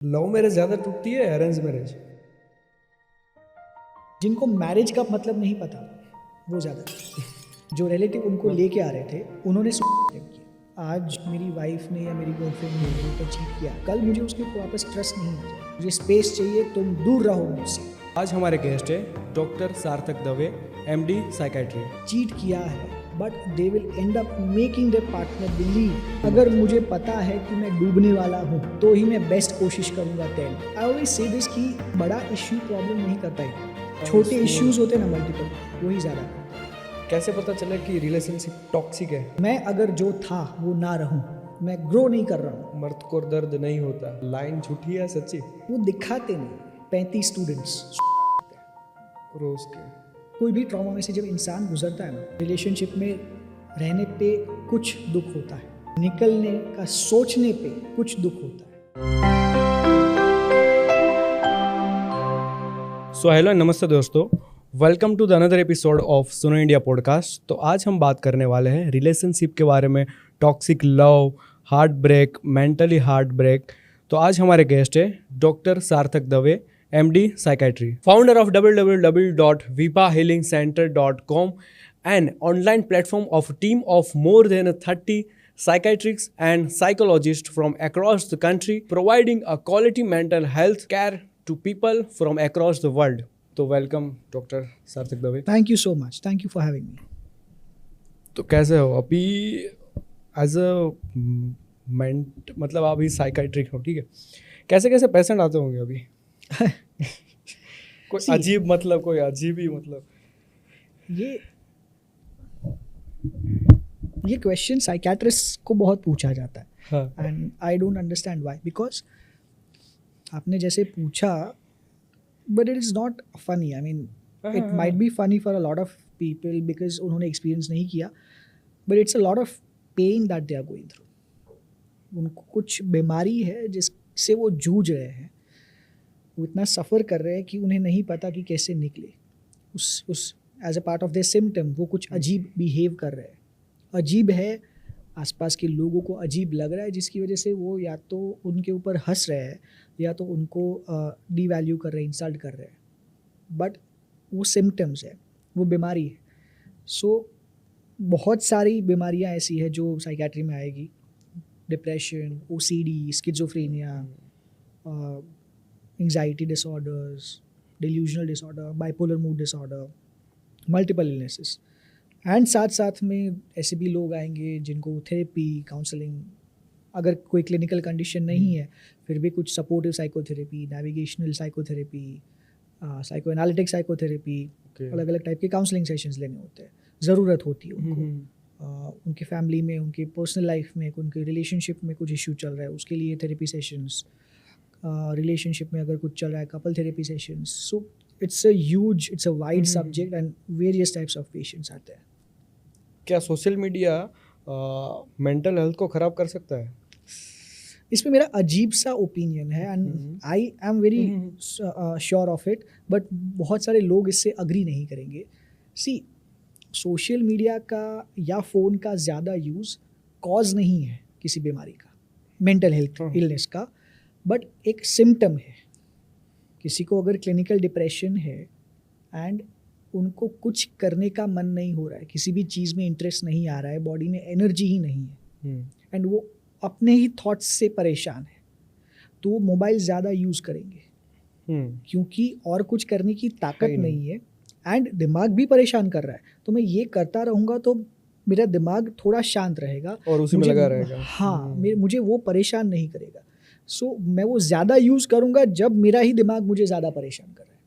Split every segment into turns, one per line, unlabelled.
Love marriage ज़्यादा टूटती है अरेंज मैरिज?
जिनको मैरिज का मतलब नहीं पता वो ज़्यादा, जो रिलेटिव उनको लेके आ रहे थे उन्होंने किया। आज मेरी वाइफ ने या मेरी गर्लफ्रेंड ने मेरे ऊपर चीट किया, कल मुझे उसके ऊपर वापस ट्रस्ट नहीं आ जाए, मुझे स्पेस चाहिए, तुम दूर रहो मुझसे।
आज हमारे गेस्ट है doctor Sarthak Dave, MD psychiatry.
Cheat किया है but they will and up making their partner believe. अगर मुझे पता है कि मैं डूबने वाला हूँ तो ही मैं बेस्ट कोशिश करूँगा। Tell I always say this कि बड़ा इश्यू प्रॉब्लम नहीं करता है, छोटे इश्यूज होते हैं ना मल्टीपल, वही ज़्यादा।
कैसे पता चले कि रिलेशनशिप टॉक्सिक है?
मैं अगर जो था वो ना रहूं, मैं ग्रो नहीं कर रहा हूँ।
मर्द को दर्द नहीं होता, लाइन झूठी है सच्ची?
वो दिखाते नहीं। 35 स्टूडेंट्स
रोज के।
कोई भी ट्रॉमा में से जब इंसान गुजरता है ना, रिलेशनशिप में रहने पे कुछ दुख होता है, निकलने का सोचने पे कुछ दुख होता है।
सो हेलो नमस्ते दोस्तों, welcome to the another episode of Suno India podcast. तो आज हम बात करने वाले हैं रिलेशनशिप के बारे में, toxic love, heart break, mentally heart break. तो आज हमारे गेस्ट है doctor Sarthak Dave, MD psychiatry, founder of www.vipahealingcenter.com, an online platform of a team of more than 30 psychiatrists and psychologists from across the country, providing a quality mental health care to people from across the world. तो welcome doctor Sarthak Dave.
Thank you so much, thank you for having me.
तो कैसे हो अभी? As a मतलब आप अभी psychiatric हो, ठीक है? कैसे कैसे पेशेंट आते होंगे अभी? कोई अजीब, मतलब कोई अजीब ही, मतलब
ये क्वेश्चन साइकियाट्रिस्ट को बहुत पूछा जाता है।
हाँ।
And I don't understand why, because आपने जैसे पूछा, but it is not funny. I mean it might be funny for a lot of people because उन्होंने एक्सपीरियंस नहीं किया, but it's a lot of pain that they are going through. उनको कुछ बीमारी है जिससे वो जूझ रहे हैं, वो इतना सफ़र कर रहे हैं कि उन्हें नहीं पता कि कैसे निकले उस as a part of their symptom. वो कुछ अजीब बिहेव कर रहे हैं, अजीब है, आसपास के लोगों को अजीब लग रहा है, जिसकी वजह से वो या तो उनके ऊपर हंस रहे हैं या तो उनको डीवैल्यू कर रहे हैं, इंसल्ट कर रहे हैं। बट वो सिम्टम्स है, वो बीमारी है। सो बहुत सारी बीमारियां ऐसी है जो साइकेट्री में आएगी। Depression, OCD, schizophrenia, anxiety disorders, delusional disorder, bipolar mood disorder, multiple illnesses. And साथ साथ में ऐसे भी लोग आएंगे जिनको थेरेपी, काउंसलिंग, अगर कोई क्लिनिकल कंडीशन नहीं है फिर भी कुछ supportive psychotherapy, navigational psychotherapy, psycho analytic psychotherapy, अलग अलग टाइप के काउंसलिंग सेशंस लेने होते हैं, ज़रूरत होती है उनको। उनके फैमिली में, उनके पर्सनल लाइफ में, उनके रिलेशनशिप में कुछ इश्यू चल रहा है, उसके लिए थेरेपी सेशंस। रिलेशनशिप में अगर कुछ चल रहा है, couple therapy sessions. So it's a wide subject and various types of patients आते हैं।
क्या सोशल मीडिया मेंटल हेल्थ को ख़राब कर सकता है?
इस पे मेरा अजीब सा ओपिनियन है and I am very sure of it, but बहुत सारे लोग इससे अग्री नहीं करेंगे। सी, सोशल मीडिया का या फ़ोन का ज़्यादा यूज़ कॉज नहीं है किसी बीमारी का, मेंटल हेल्थ इलनेस का, बट एक सिम्टम है। किसी को अगर क्लिनिकल डिप्रेशन है एंड उनको कुछ करने का मन नहीं हो रहा है, किसी भी चीज़ में इंटरेस्ट नहीं आ रहा है, बॉडी में एनर्जी ही नहीं है, एंड वो अपने ही थॉट्स से परेशान है, तो वो मोबाइल ज़्यादा यूज़ करेंगे क्योंकि और कुछ करने की ताकत नहीं है एंड दिमाग भी परेशान कर रहा है। तो मैं ये करता रहूँगा तो मेरा दिमाग थोड़ा शांत रहेगा और
उसी में लगा रहेगा।
हाँ, मुझे वो परेशान नहीं करेगा। सो मैं वो ज़्यादा यूज़ करूँगा जब मेरा ही दिमाग मुझे ज़्यादा परेशान कर रहा है,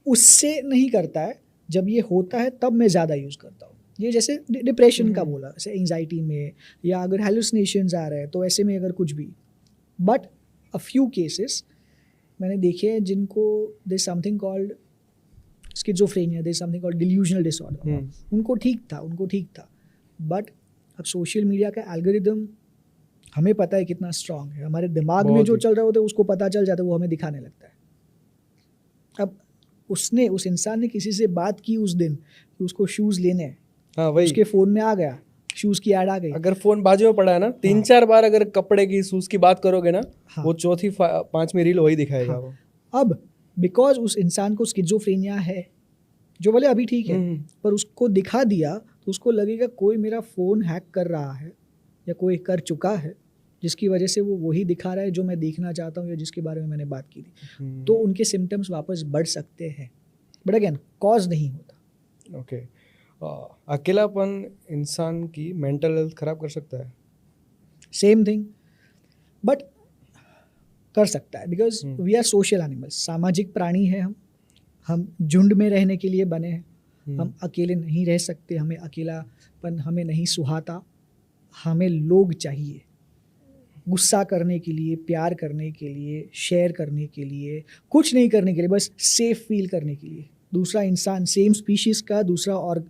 उससे नहीं करता है। जब ये होता है तब मैं ज़्यादा यूज़ करता हूँ। ये जैसे डिप्रेशन का बोला, जैसे एंग्जाइटी में, या अगर हेलुसिनेशंस आ रहे हैं तो ऐसे में अगर कुछ भी। बट अ फ्यू केसेस मैंने देखे हैं जिनको they something called schizophrenia, they something called delusional disorder. उनको ठीक था, बट अब सोशल मीडिया का एल्गोरिदम हमें पता है कितना स्ट्रांग है, हमारे दिमाग में जो चल रहा होता है उसको पता चल जाता है, वो हमें दिखाने लगता है। अब उस इंसान ने किसी से बात की उस दिन कि उसको शूज़ लेने हैं,
हाँ, वही
उसके फ़ोन में आ गया शूज़ की ऐड आ गई।
अगर फोन बाजू में पड़ा है ना, 3-4 बार अगर कपड़े की शूज की बात करोगे ना,
हाँ।
वो चौथी 5वीं रील वही दिखाएगा
हाँ।
वो।
अब बिकॉज उस इंसान को स्किज़ोफ्रेनिया है, जो बोले अभी ठीक है, पर उसको दिखा दिया तो उसको लगेगा कोई मेरा फ़ोन हैक कर रहा है या कोई कर चुका है, जिसकी वजह से वो वही दिखा रहा है जो मैं देखना चाहता हूँ या जिसके बारे में मैंने बात की थी। तो उनके सिम्टम्स वापस बढ़ सकते हैं, बट अगेन कॉज नहीं होता।
ओके। अकेलापन इंसान की मेंटल हेल्थ खराब कर सकता है।
सेम थिंग, बट कर सकता है because we are social animals, सामाजिक प्राणी हैं हम झुंड में रहने के लिए बने हैं। हम अकेले नहीं रह सकते, हमें अकेलापन हमें नहीं सुहाता, हमें लोग चाहिए गुस्सा करने के लिए, प्यार करने के लिए, शेयर करने के लिए, कुछ नहीं करने के लिए, बस सेफ फील करने के लिए। दूसरा इंसान सेम स्पीशीज़ का दूसरा और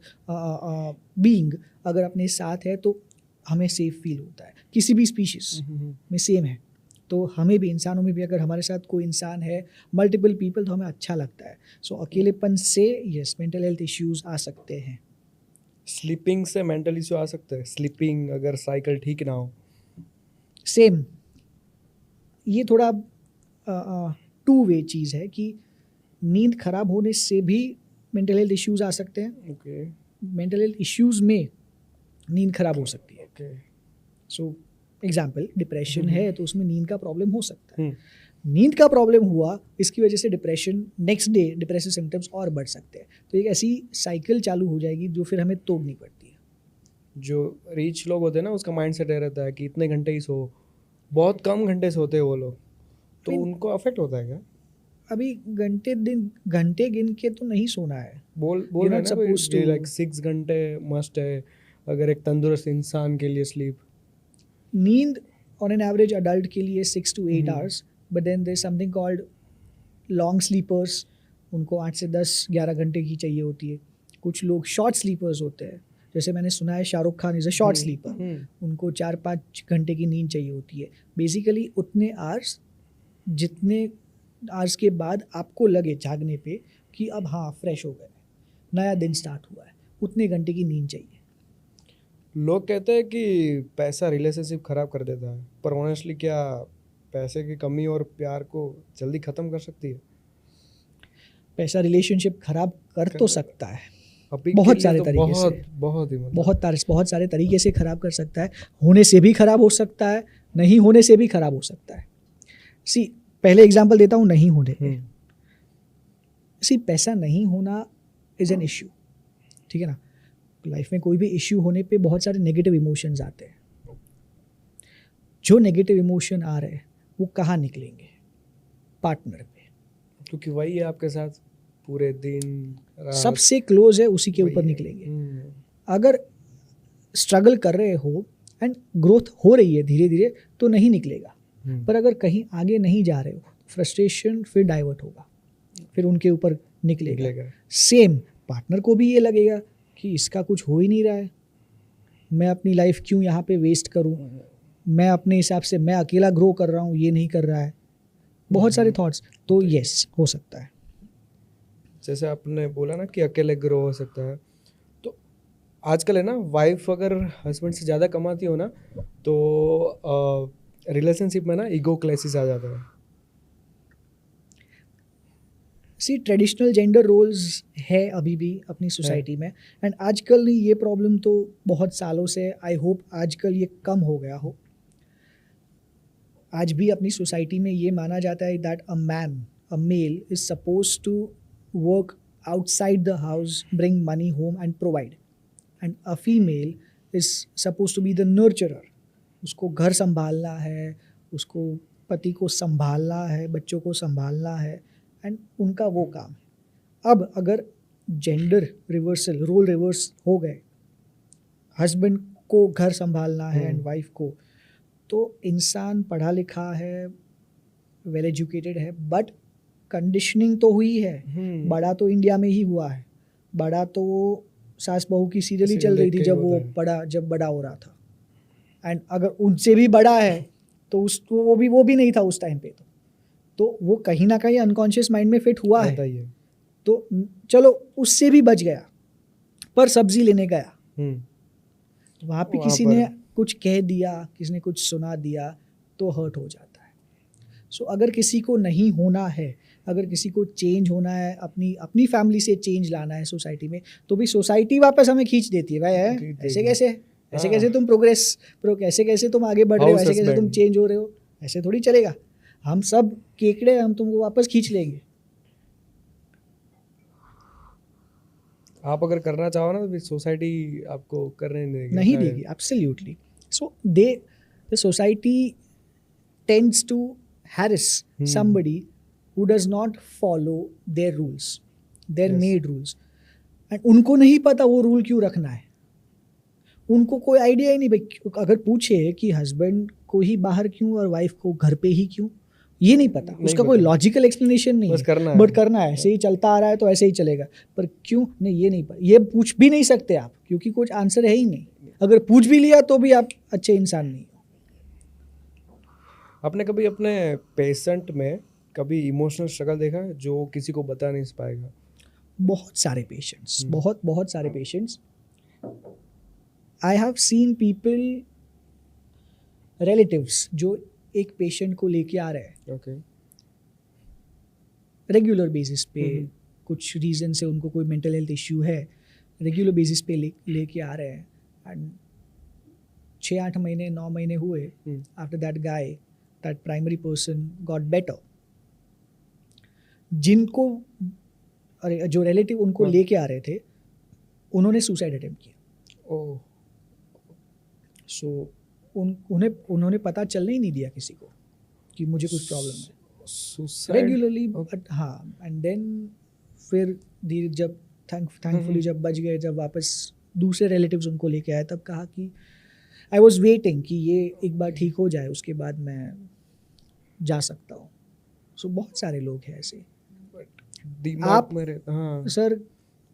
बीइंग अगर अपने साथ है तो हमें सेफ फील होता है। किसी भी स्पीशीज़ में सेम है, तो हमें भी, इंसानों में भी अगर हमारे साथ कोई इंसान है, मल्टीपल पीपल, तो हमें अच्छा लगता है। सो अकेलेपन से यस मेंटल हेल्थ इश्यूज आ सकते हैं।
स्लीपिंग से मेंटल इशू आ सकता है। स्लीपिंग अगर साइकिल ठीक ना हो।
सेम, ये थोड़ा टू वे चीज़ है कि नींद खराब होने से भी मेंटल हेल्थ इश्यूज आ सकते हैं।
ओके।
मेंटल हेल्थ इश्यूज में नींद खराब हो सकती है।
ओके।
सो एग्जाम्पल, डिप्रेशन है तो उसमें नींद का प्रॉब्लम हो सकता है।
हम्म।
नींद का प्रॉब्लम हुआ, इसकी वजह से depression, next day depressive symptoms और बढ़ सकते हैं। तो एक ऐसी साइकिल चालू हो जाएगी जो फिर हमें तोड़नी पड़ती है।
जो रिच लोग होते हैं ना, उसका माइंड सेट रहता है कि इतने घंटे ही सो, बहुत कम घंटे सोते हैं वो लोग, तो उनको अफेक्ट होता है क्या?
अभी घंटे गिन के तो नहीं सोना है।
बोल
You're
रहे
not
हैं ना
supposed to.
लाइक 6 घंटे मस्ट है अगर एक तंदुरुस्त इंसान के लिए स्लीप।
नींद ऑन एन एवरेज अडल्ट के लिए 6 to 8 hours, but then there something called long sleepers, उनको 8 से 10-11 घंटे की चाहिए होती है। कुछ लोग शॉर्ट स्लीपर्स होते हैं, जैसे मैंने सुना है Shahrukh Khan is a short sleeper, उनको 4-5 घंटे की नींद चाहिए होती है। बेसिकली उतने आवर्स जितने आवर्स के बाद आपको लगे जागने पे कि अब हाँ फ्रेश हो गए, नया दिन स्टार्ट हुआ है, उतने घंटे की नींद चाहिए।
लोग कहते हैं कि पैसा रिलेशनशिप खराब कर देता है, पर ऑनेस्टली क्या पैसे की कमी और प्यार को जल्दी ख़त्म कर सकती है?
पैसा रिलेशनशिप खराब कर तो सकता है,
अभी
बहुत
के लिए
सारे
तो
तरीके से,
बहुत ही मतलब
बहुत सारे तरीके से खराब कर सकता है। होने से भी खराब हो सकता है, नहीं होने से भी खराब हो सकता है। सी, पहले एग्जांपल देता हूँ नहीं होने पे। सी, पैसा नहीं होना इज़ एन इश्यू, ठीक है ना। लाइफ में कोई भी इश्यू होने पे बहुत सारे नेगेटिव इमोशंस आते हैं। जो नेगेटिव इमोशन आ रहे हैं वो कहाँ निकलेंगे? पार्टनर पे,
क्योंकि वही है आपके साथ पूरे दिन रात।
सबसे क्लोज है, उसी के ऊपर निकलेंगे। अगर स्ट्रगल कर रहे हो एंड ग्रोथ हो रही है धीरे धीरे तो नहीं निकलेगा, पर अगर कहीं आगे नहीं जा रहे हो, फ्रस्ट्रेशन फिर डाइवर्ट होगा, फिर उनके ऊपर निकलेगा। सेम पार्टनर को भी ये लगेगा कि इसका कुछ हो ही नहीं रहा है, मैं अपनी लाइफ क्यों यहाँ पे वेस्ट करूँ, मैं अपने हिसाब से मैं अकेला ग्रो कर रहा हूँ, ये नहीं कर रहा है, बहुत सारे थॉट्स। तो यस, हो सकता है।
जैसे आपने बोला ना कि अकेले ग्रो हो सकता है, तो आजकल है ना, वाइफ अगर हस्बैंड से ज़्यादा कमाती हो ना, तो रिलेशनशिप में ना ईगो क्लैशेस आ जाता है।
सी, ट्रेडिशनल जेंडर रोल्स है अभी भी अपनी सोसाइटी में, एंड आजकल ये प्रॉब्लम तो बहुत सालों से, आई होप आजकल ये कम हो गया हो। आज भी अपनी सोसाइटी में ये माना जाता है that a male is suppose to work outside the house, bring money home and provide, and a female is suppose to be the nurturer. उसको घर संभालना है, उसको पति को संभालना है, बच्चों को संभालना है, एंड उनका वो काम है। अब अगर जेंडर रिवर्सल, रोल रिवर्स हो गए, हस्बैंड को घर संभालना है एंड वाइफ को, तो इंसान पढ़ा लिखा है, वेल एजुकेटेड है, बट कंडीशनिंग तो हुई है। बड़ा तो इंडिया में ही हुआ है, बड़ा तो वो सास बहू की सीरियल ही चल रही थी जब बड़ा हो रहा था, एंड अगर उनसे भी बड़ा है तो उसको वो भी नहीं था उस टाइम पे, तो वो कहीं ना कहीं अनकॉन्शियस माइंड में फिट हुआ है। तो चलो उससे भी बच गया, पर सब्जी लेने गया, वहाँ पे
वहाँ
किसी
पर-
ने कुछ कह दिया, किसी ने कुछ सुना दिया तो हर्ट हो जाता है. सो अगर किसी को नहीं होना है, अगर किसी को चेंज होना है, अपनी अपनी फैमिली से चेंज लाना है सोसाइटी में, तो भी सोसाइटी वापस हमें खींच देती है. भाई
खींच
ऐसे
देगी.
कैसे, ऐसे कैसे तुम कैसे कैसे तुम आगे बढ़ रहे हो,
House
ऐसे कैसे तुम
husband.
चेंज हो रहे हो, ऐसे थोड़ी चलेगा. हम सब केकड़े, हम तुमको वापस खींच लेंगे.
आप अगर करना चाहो ना तो सोसाइटी आपको करने नहीं देगी.
नहीं
ऐसा है.
देगी, absolutely. So the society tends to harass somebody who does not follow their rules, their
Yes.
made rules. And उनको नहीं पता वो रूल क्यों रखना है. उनको कोई आइडिया ही नहीं भाई. अगर पूछे कि हस्बैंड को ही बाहर क्यों और वाइफ को घर पे ही क्यों, ये नहीं पता. उसका कोई लॉजिकल एक्सप्लेनेशन नहीं
बस
है,
करना है.
बट करना है. ऐसे ही चलता आ रहा है तो ऐसे ही चलेगा. पर क्यों नहीं, ये नहीं पता. ये पूछ भी नहीं सकते आप, क्योंकि कुछ आंसर है ही नहीं. अगर पूछ भी लिया तो भी आप अच्छे इंसान नहीं हो.
आपने कभी अपने पेशेंट में कभी इमोशनल स्ट्रगल देखा है जो किसी को बता नहीं पाएगा?
बहुत सारे पेशेंट्स, बहुत सारे patients. I have seen people, relatives जो एक पेशेंट को लेके आ रहे हैं
ओके.
रेगुलर बेसिस पे. कुछ रीज़न से उनको कोई मेंटल हेल्थ इश्यू है, रेगुलर बेसिस पे लेके आ रहे हैं. एंड 6-8 महीने 9 महीने हुए, after that guy, that primary person got better. जिनको, अरे जो रिलेटिव उनको लेके आ रहे थे, उन्होंने सुसाइड अटेम्प्ट किया.
ओह.
सो उन्होंने पता चलने ही नहीं दिया किसी को कि मुझे कुछ प्रॉब्लम है.
Suicide
regularly. बट हाँ, एंड देन फिर धीरे जब थैंकफुली जब बच गए, जब वापस दूसरे रिलेटिव्स उनको लेके आए, तब कहा कि आई वॉज वेटिंग कि ये एक बार ठीक हो जाए, उसके बाद मैं जा सकता हूँ. सो बहुत सारे लोग हैं ऐसे.
दिमाग
आप-
में हाँ.
सर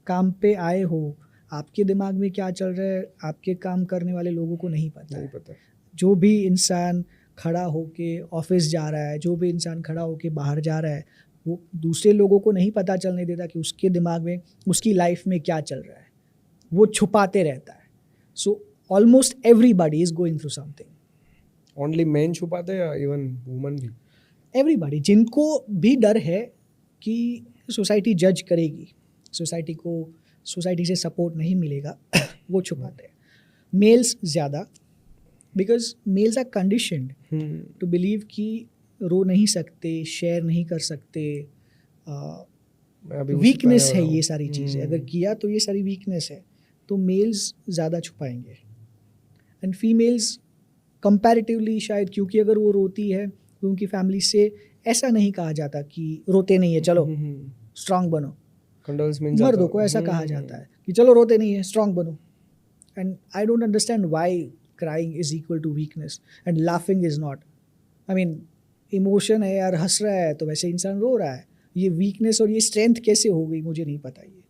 काम पे आए हो, आपके दिमाग में क्या चल रहा है आपके काम करने वाले लोगों को नहीं पता
नहीं
है.
पता.
जो भी इंसान खड़ा होके ऑफिस जा रहा है, जो भी इंसान खड़ा होके बाहर जा रहा है, वो दूसरे लोगों को नहीं पता चलने देता कि उसके दिमाग में, उसकी लाइफ में क्या चल रहा है. वो छुपाते रहता है. So almost everybody is going through something.
Only main छुपाते या इवन वुमन भी?
एवरीबॉडी. जिनको भी डर है कि सोसाइटी जज करेगी, सोसाइटी से सपोर्ट नहीं मिलेगा, वो छुपाते हैं. मेल्स ज़्यादा, because males are conditioned to believe कि रो नहीं सकते, शेयर नहीं कर सकते. वीकनेस है ये सारी चीज़ें. अगर किया तो ये सारी वीकनेस है, तो मेल्स ज़्यादा छुपाएंगे. एंड फीमेल्स कंपैरेटिवली शायद, क्योंकि अगर वो रोती है तो उनकी फैमिली से ऐसा नहीं कहा जाता कि रोते नहीं है, चलो स्ट्रांग बनो.
कंडोलेंस मींस
मर्दों को ऐसा कहा जाता है कि चलो रोते नहीं है, स्ट्रांग बनो. And I don't understand why crying is equal to weakness and laughing is not. I mean emotion है यार, हंस रहा है तो वैसे इंसान रो रहा है. ये वीकनेस और ये स्ट्रेंथ कैसे हो गई, मुझे नहीं पता. ये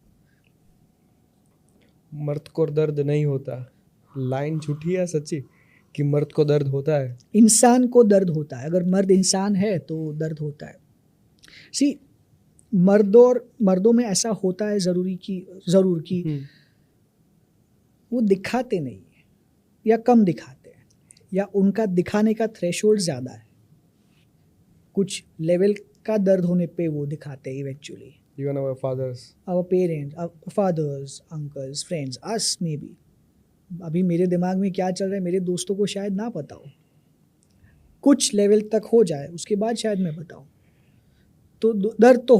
मर्द को दर्द नहीं होता, लाइन झूठी है सच्ची कि मर्द को दर्द होता है?
इंसान को दर्द होता है. अगर मर्द इंसान है तो दर्द होता है. सी, मर्दों में ऐसा होता है ज़रूर कि वो दिखाते नहीं है या कम दिखाते हैं, या उनका दिखाने का थ्रेशोल्ड ज़्यादा है. कुछ लेवल का दर्द होने पे वो दिखाते हैं eventually.
Even our fathers,
our parents, fathers, uncles, friends, us may be. अभी मेरे दिमाग में क्या चल रहा है मेरे दोस्तों को शायद ना पता हो. कुछ लेवल तक हो जाए, उसके बाद शायद मैं बताऊँ. तो दर्द तो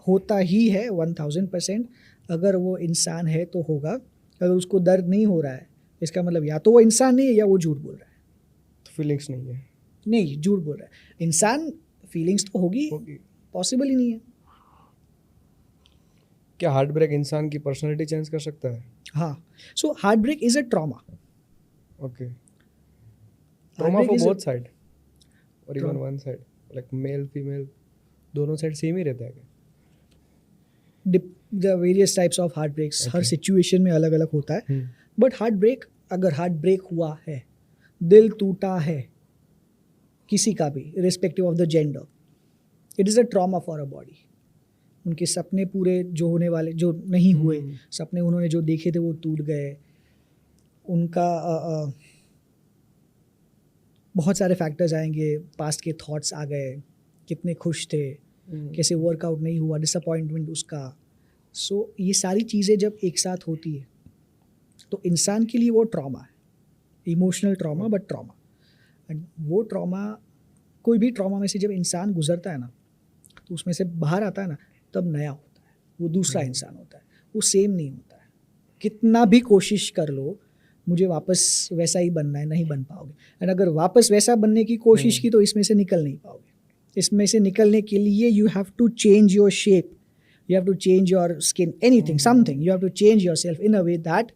होता ही है 1000%. अगर वो इंसान है तो होगा. अगर उसको दर्द नहीं हो रहा है, इसका मतलब या तो वो इंसान नहीं है या वो झूठ बोल रहा है.
तो फीलिंग्स नहीं है.
नहीं, झूठ बोल रहा है. इंसान फीलिंग्स तो होगी, पॉसिबल ही नहीं है.
क्या हार्ट ब्रेक इंसान की पर्सनालिटी चेंज कर सकता है?
हाँ. So heart break is a trauma.
Okay. Trauma for both side और even one side, like male female दोनों साइड सेम ही रहता है क्या?
The various types of heart breaks हर सिचुएशन में अलग अलग होता है. बट हार्ट ब्रेक, अगर हार्ट ब्रेक हुआ है, दिल टूटा है किसी का भी, respective of the gender, it is a trauma for a body. उनके सपने पूरे जो होने वाले, जो नहीं हुए, सपने उन्होंने जो देखे थे वो टूट गए. उनका बहुत सारे फैक्टर्स आएंगे, पास्ट के थॉट्स आ गए, कितने खुश थे, कैसे वर्कआउट नहीं हुआ, डिसअपॉइंटमेंट उसका। सो ये सारी चीज़ें जब एक साथ होती है तो इंसान के लिए वो ट्रॉमा है, emotional trauma, but trauma. And वो ट्रॉमा, कोई भी ट्रॉमा में से जब इंसान गुजरता है ना, तो उसमें से बाहर आता है ना, तब नया होता है, वो दूसरा इंसान होता है, वो सेम नहीं होता है। कितना भी कोशिश कर लो, मुझे वापस वैसा ही बनना है, नहीं बन पाओगे। एंड अगर वापस वैसा बनने की कोशिश की तो इसमें से निकल नहीं पाओगे। इसमें से निकलने के लिए you have to change your shape, you have to change your skin, anything, something. You have to change yourself in a way that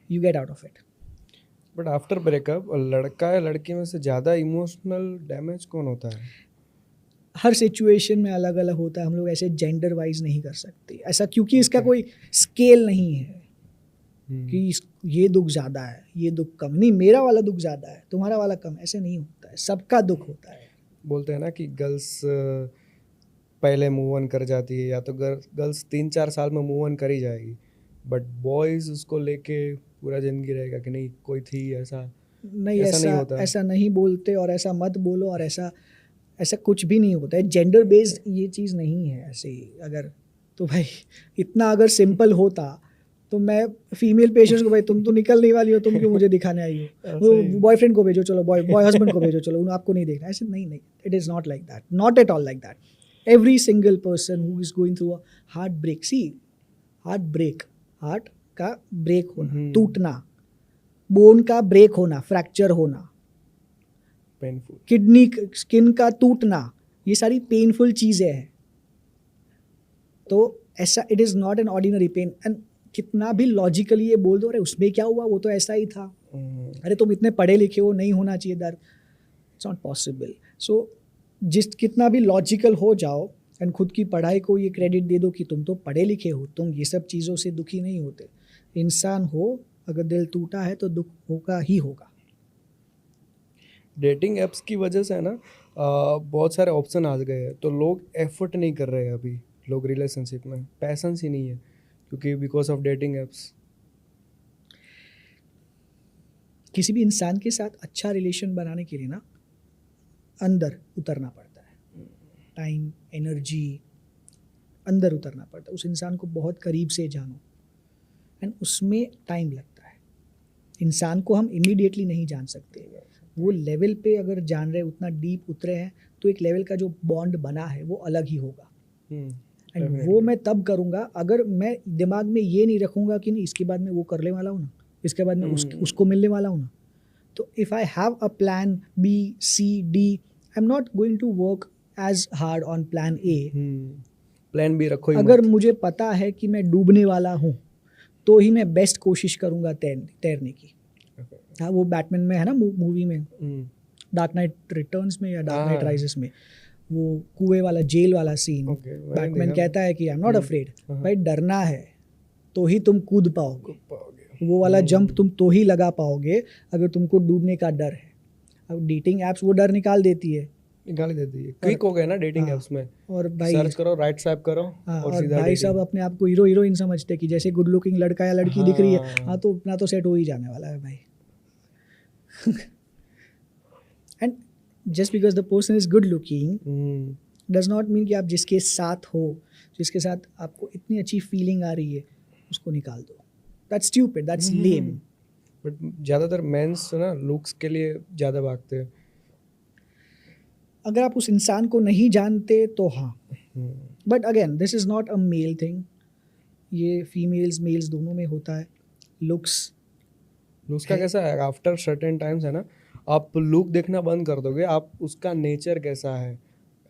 you get out of it.
But after breakup लड़का या लड़की में से ज़्यादा emotional damage कौन होता है?
हर situation में अलग अलग होता है, हम लोग ऐसे जेंडर वाइज नहीं कर सकते ऐसा, क्योंकि इसका कोई स्केल नहीं है कि ये दुख ज़्यादा है, ये दुख कम। नहीं, मेरा वाला दुख ज़्यादा है, तुम्हारा वाला कम, ऐसे नहीं होता है, सबका दुख होता है।
बोलते हैं ना कि गर्ल्स पहले मूव ऑन कर जाती है, या तो गर्ल्स 3-4 साल में मूव ऑन कर ही जाएगी, बट बॉयज़ उसको लेके पूरा ज़िंदगी रहेगा कि नहीं कोई थी ऐसा।
नहीं,
ऐसा नहीं होता।
ऐसा नहीं बोलते, और ऐसा मत बोलो, और ऐसा कुछ भी नहीं होता है। जेंडर बेस्ड ये चीज़ नहीं है ऐसे ही। अगर तो भाई इतना अगर सिंपल होता तो मैं फीमेल पेशेंट्स को, भाई तुम तो निकलने वाली हो, तुम क्यों मुझे दिखाने आई हो, वो बॉयफ्रेंड को भेजो, चलो बॉय हस्बैंड को भेजो, चलो आपको नहीं देखना। ऐसे नहीं, it is not like that, not at all like that. Every single person who is going through a heartbreak, see, heartbreak, heart का ब्रेक होना, टूटना, बोन का ब्रेक होना, फ्रैक्चर होना,
पेनफुल,
किडनी स्किन का टूटना, ये सारी पेनफुल चीज़ें हैं। तो ऐसा, it is not an ordinary pain. And कितना भी लॉजिकली ये बोल दो, अरे उसमें क्या हुआ, वो तो ऐसा ही था, अरे तुम इतने पढ़े लिखे हो, नहीं होना चाहिए दर्द, इट्स नॉट पॉसिबल। सो कितना भी लॉजिकल हो जाओ एंड खुद की पढ़ाई को ये क्रेडिट दे दो कि तुम तो पढ़े लिखे हो, तुम ये सब चीज़ों से दुखी नहीं होते। इंसान हो, अगर दिल टूटा है तो दुख होगा ही होगा।
डेटिंग एप्स की वजह से है ना, बहुत सारे ऑप्शन आ गए हैं, तो लोग एफर्ट नहीं कर रहे हैं अभी, लोग रिलेशनशिप में पैशंस ही नहीं है, क्योंकि बिकॉज ऑफ डेटिंग एप्स।
किसी भी इंसान के साथ अच्छा रिलेशन बनाने के लिए ना अंदर उतरना पड़ता है, टाइम, एनर्जी, अंदर उतरना पड़ता है। उस इंसान को बहुत करीब से जानो, एंड उसमें टाइम लगता है। इंसान को हम इमीडिएटली नहीं जान सकते। वो लेवल पे अगर जान रहे, उतना डीप उतरे हैं, तो एक लेवल का जो बॉन्ड बना है वो अलग ही होगा। एंड वो मैं तब करूँगा अगर मैं दिमाग में ये नहीं रखूँगा कि नहीं इसके बाद में वो करने वाला हूँ ना, इसके बाद में उसको मिलने वाला हूँ ना। तो if I have a plan B, C, D, I am not going to work as hard on plan A।
Plan B रखो ही
अगर
मत।
मुझे पता है कि मैं डूबने वाला हूँ तो ही मैं बेस्ट कोशिश करूँगा तैरने की। हाँ, वो बैटमैन में है ना, मूवी में, डार्क नाइट रिटर्न्स में या डार्क नाइट राइजेस में, वो कुएं वाला, जेल वाला सीन, बैटमैन कहता है कि आई एम नॉट अफ्रेड। भाई डरना है तो ही तुम कूद पाओगे, वो वाला जंप तुम तो ही लगा पाओगे अगर तुमको डूबने का डर है। अब डेटिंग एप्स वो डर निकाल देती है,
क्विक हो गया ना डेटिंग एप्स में।
और भाई
सर्च करो, राइट स्वाइप करो,
और सीधा भाई सब अपने आप को हीरो हीरोइन समझते कि जैसे गुड लुकिंग लड़का या लड़की दिख रही है, हाँ तो अपना तो सेट हो ही जाने वाला है भाई। And just because the person is good looking does not mean कि आप जिसके साथ हो, जिसके साथ आपको इतनी अच्छी फीलिंग आ रही है, उसको निकाल दो। That's stupid, that's lame.
But ज़्यादातर मेंस ना लुक्स के लिए ज़्यादा भागते हैं।
अगर आप उस इंसान को नहीं जानते तो हाँ, but again this is not a male thing, ये फीमेल्स मेल्स दोनों में होता है। लुक्स
का कैसा है, आफ्टर सर्टेन टाइम्स है ना, आप लुक देखना बंद कर दोगे, आप उसका नेचर कैसा है,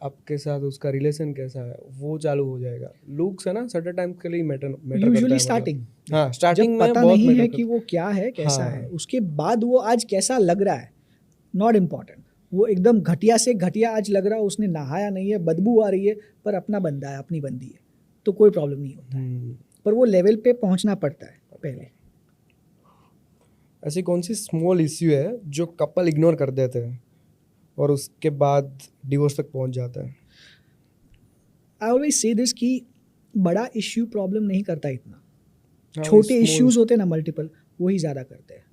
आपके साथ उसका रिलेशन कैसा है, वो चालू हो जाएगा। लुक्स है ना सर्टेन टाइम के लिए मैटर
यूजुअली स्टार्टिंग,
हाँ स्टार्टिंग में
पता
बहुत
नहीं
मैटर
है कि वो क्या है, कैसा है, उसके बाद वो आज कैसा लग रहा है, नॉट इम्पॉर्टेंट। वो एकदम घटिया से घटिया आज लग रहा है, उसने नहाया नहीं है, बदबू आ रही है, पर अपना बंदा है, अपनी बंदी है, तो कोई प्रॉब्लम नहीं होता है। पर वो लेवल पे पहुंचना पड़ता है पहले।
ऐसी कौन सी स्मॉल इश्यू है जो कपल इग्नोर कर देते हैं और उसके बाद डिवोर्स तक पहुंच जाता है?
आई ऑलवेज से दिस कि बड़ा इश्यू प्रॉब्लम नहीं करता इतना, छोटे इश्यूज होते हैं ना मल्टीपल, वही ज़्यादा करते हैं।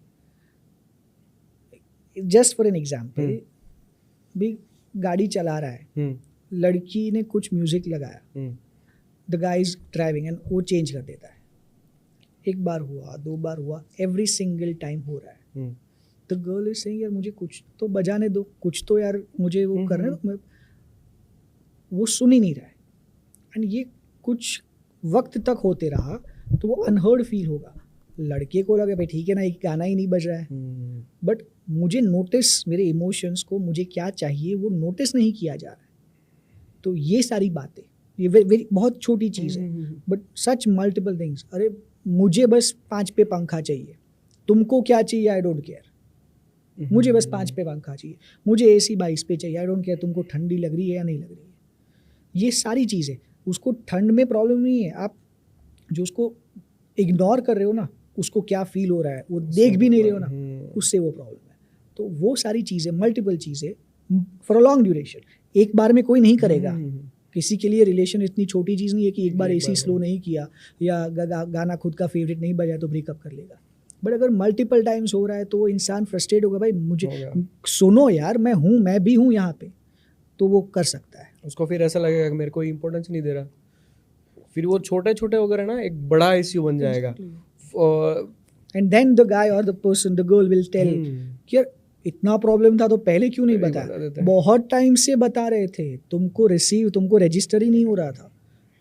जस्ट फॉर एन एग्जाम्पल, भी गाड़ी चला रहा है, लड़की ने कुछ म्यूजिक लगाया, the guy is driving and वो चेंज कर देता है, एक बार हुआ, 2 बार हुआ, एवरी सिंगल टाइम हो रहा है, द गर्ल इज सेइंग यार मुझे कुछ तो बजाने दो, कुछ तो यार मुझे वो करने दो, मैं वो सुन ही नहीं रहा है, एंड ये कुछ वक्त तक होते रहा तो वो अनहर्ड फील होगा, लड़के को लगे भाई ठीक है ना, एक गाना ही नहीं बज रहा है, बट मुझे नोटिस, मेरे इमोशंस को मुझे क्या चाहिए वो नोटिस नहीं किया जा रहा है। तो ये सारी बातें, ये बहुत छोटी चीज़ है, बट सच मल्टीपल थिंग्स। अरे मुझे बस 5 पे पंखा चाहिए, तुमको क्या चाहिए, आई डोंट केयर, मुझे बस 5 पे पंखा चाहिए, मुझे AC 22 पे चाहिए, आई डोंट केयर तुमको ठंडी लग रही है या नहीं लग रही है। ये सारी चीज़ें, उसको ठंड में प्रॉब्लम नहीं है, आप जो उसको इग्नोर कर रहे हो ना, उसको क्या फील हो रहा है वो देख भी नहीं रहे हो ना, उससे वो प्रॉब्लम है। तो वो सारी चीज़ें, मल्टीपल चीज़ें फॉर अ लॉन्ग ड्यूरेशन, एक बार में कोई नहीं करेगा। किसी के लिए रिलेशन इतनी छोटी चीज़ नहीं है कि एक बार AC स्लो नहीं किया या गाना खुद का फेवरेट नहीं बजा तो ब्रेकअप कर लेगा। बट अगर मल्टीपल टाइम्स हो रहा है तो इंसान फ्रस्ट्रेट होगा, भाई मुझे सुनो यार, मैं भी हूँ यहाँ पे, तो वो कर सकता है।
उसको फिर ऐसा लगेगा कि मेरे को इम्पोर्टेंस नहीं दे रहा, फिर वो छोटे छोटे वगैरह ना एक बड़ा इश्यू बन जाएगा।
एंड देन द गाय और the person, the girl will tell कि यार इतना प्रॉब्लम था तो पहले क्यों नहीं बताया, बहुत टाइम से बता रहे थे, तुमको रजिस्टर ही नहीं हो रहा था,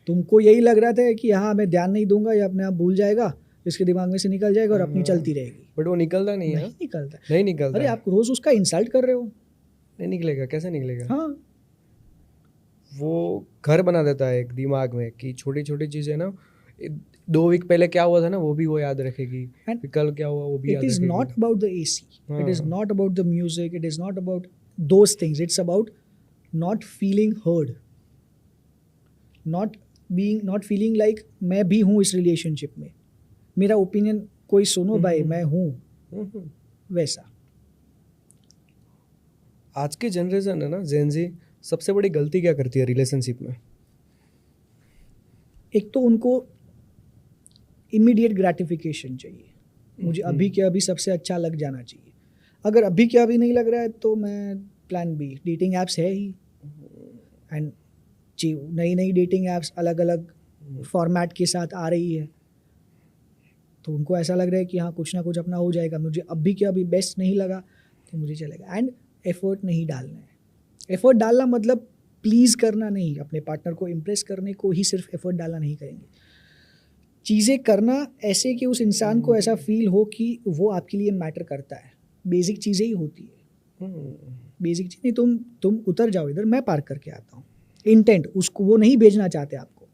तुमको यही लग रहा था कि हाँ मैं ध्यान नहीं दूंगा, या अपने आप भूल जाएगा, इसके दिमाग में से निकल जाएगा और अपनी चलती रहेगी।
बट वो निकलता नहीं है।
नहीं निकलता। अरे आप रोज उसका इंसल्ट कर रहे हो,
नहीं निकलेगा, कैसे निकलेगा?
हाँ,
वो घर बना देता है एक दिमाग में कि छोटी छोटी चीजें ना, 2 वीक पहले क्या हुआ था ना वो भी वो याद रखेगी, फिर कल क्या हुआ वो भी याद रखेगी।
It is not about the AC, it is not about the music, it is not about those things, it's about not feeling heard, not feeling like मैं भी हूँ इस रिलेशनशिप में, मेरा ओपिनियन कोई सुनो भाई, मैं हूँ वैसा।
आज की जनरेशन है ना, जेनजी, सबसे बड़ी गलती क्या करती है रिलेशनशिप में?
एक तो उनको इमीडिएट ग्रेटिफिकेशन चाहिए, मुझे अभी के अभी सबसे अच्छा लग जाना चाहिए, अगर अभी के अभी नहीं लग रहा है तो मैं प्लान B, डेटिंग ऐप्स है ही, एंड नई डेटिंग ऐप्स अलग अलग फॉर्मेट के साथ आ रही है, तो उनको ऐसा लग रहा है कि हाँ कुछ ना कुछ अपना हो जाएगा, मुझे अभी के अभी बेस्ट नहीं लगा तो मुझे चलेगा। एंड एफर्ट नहीं डालना है, एफर्ट डालना मतलब प्लीज़ करना नहीं, अपने पार्टनर को इम्प्रेस करने को ही सिर्फ एफर्ट डालना नहीं करेंगे, चीज़ें करना ऐसे कि उस इंसान को ऐसा फील हो कि वो आपके लिए मैटर करता है, बेसिक चीज़ें ही होती है, बेसिक चीज़ नहीं, तुम उतर जाओ इधर, मैं पार्क करके आता हूँ, इंटेंट उसको वो नहीं भेजना चाहते आपको,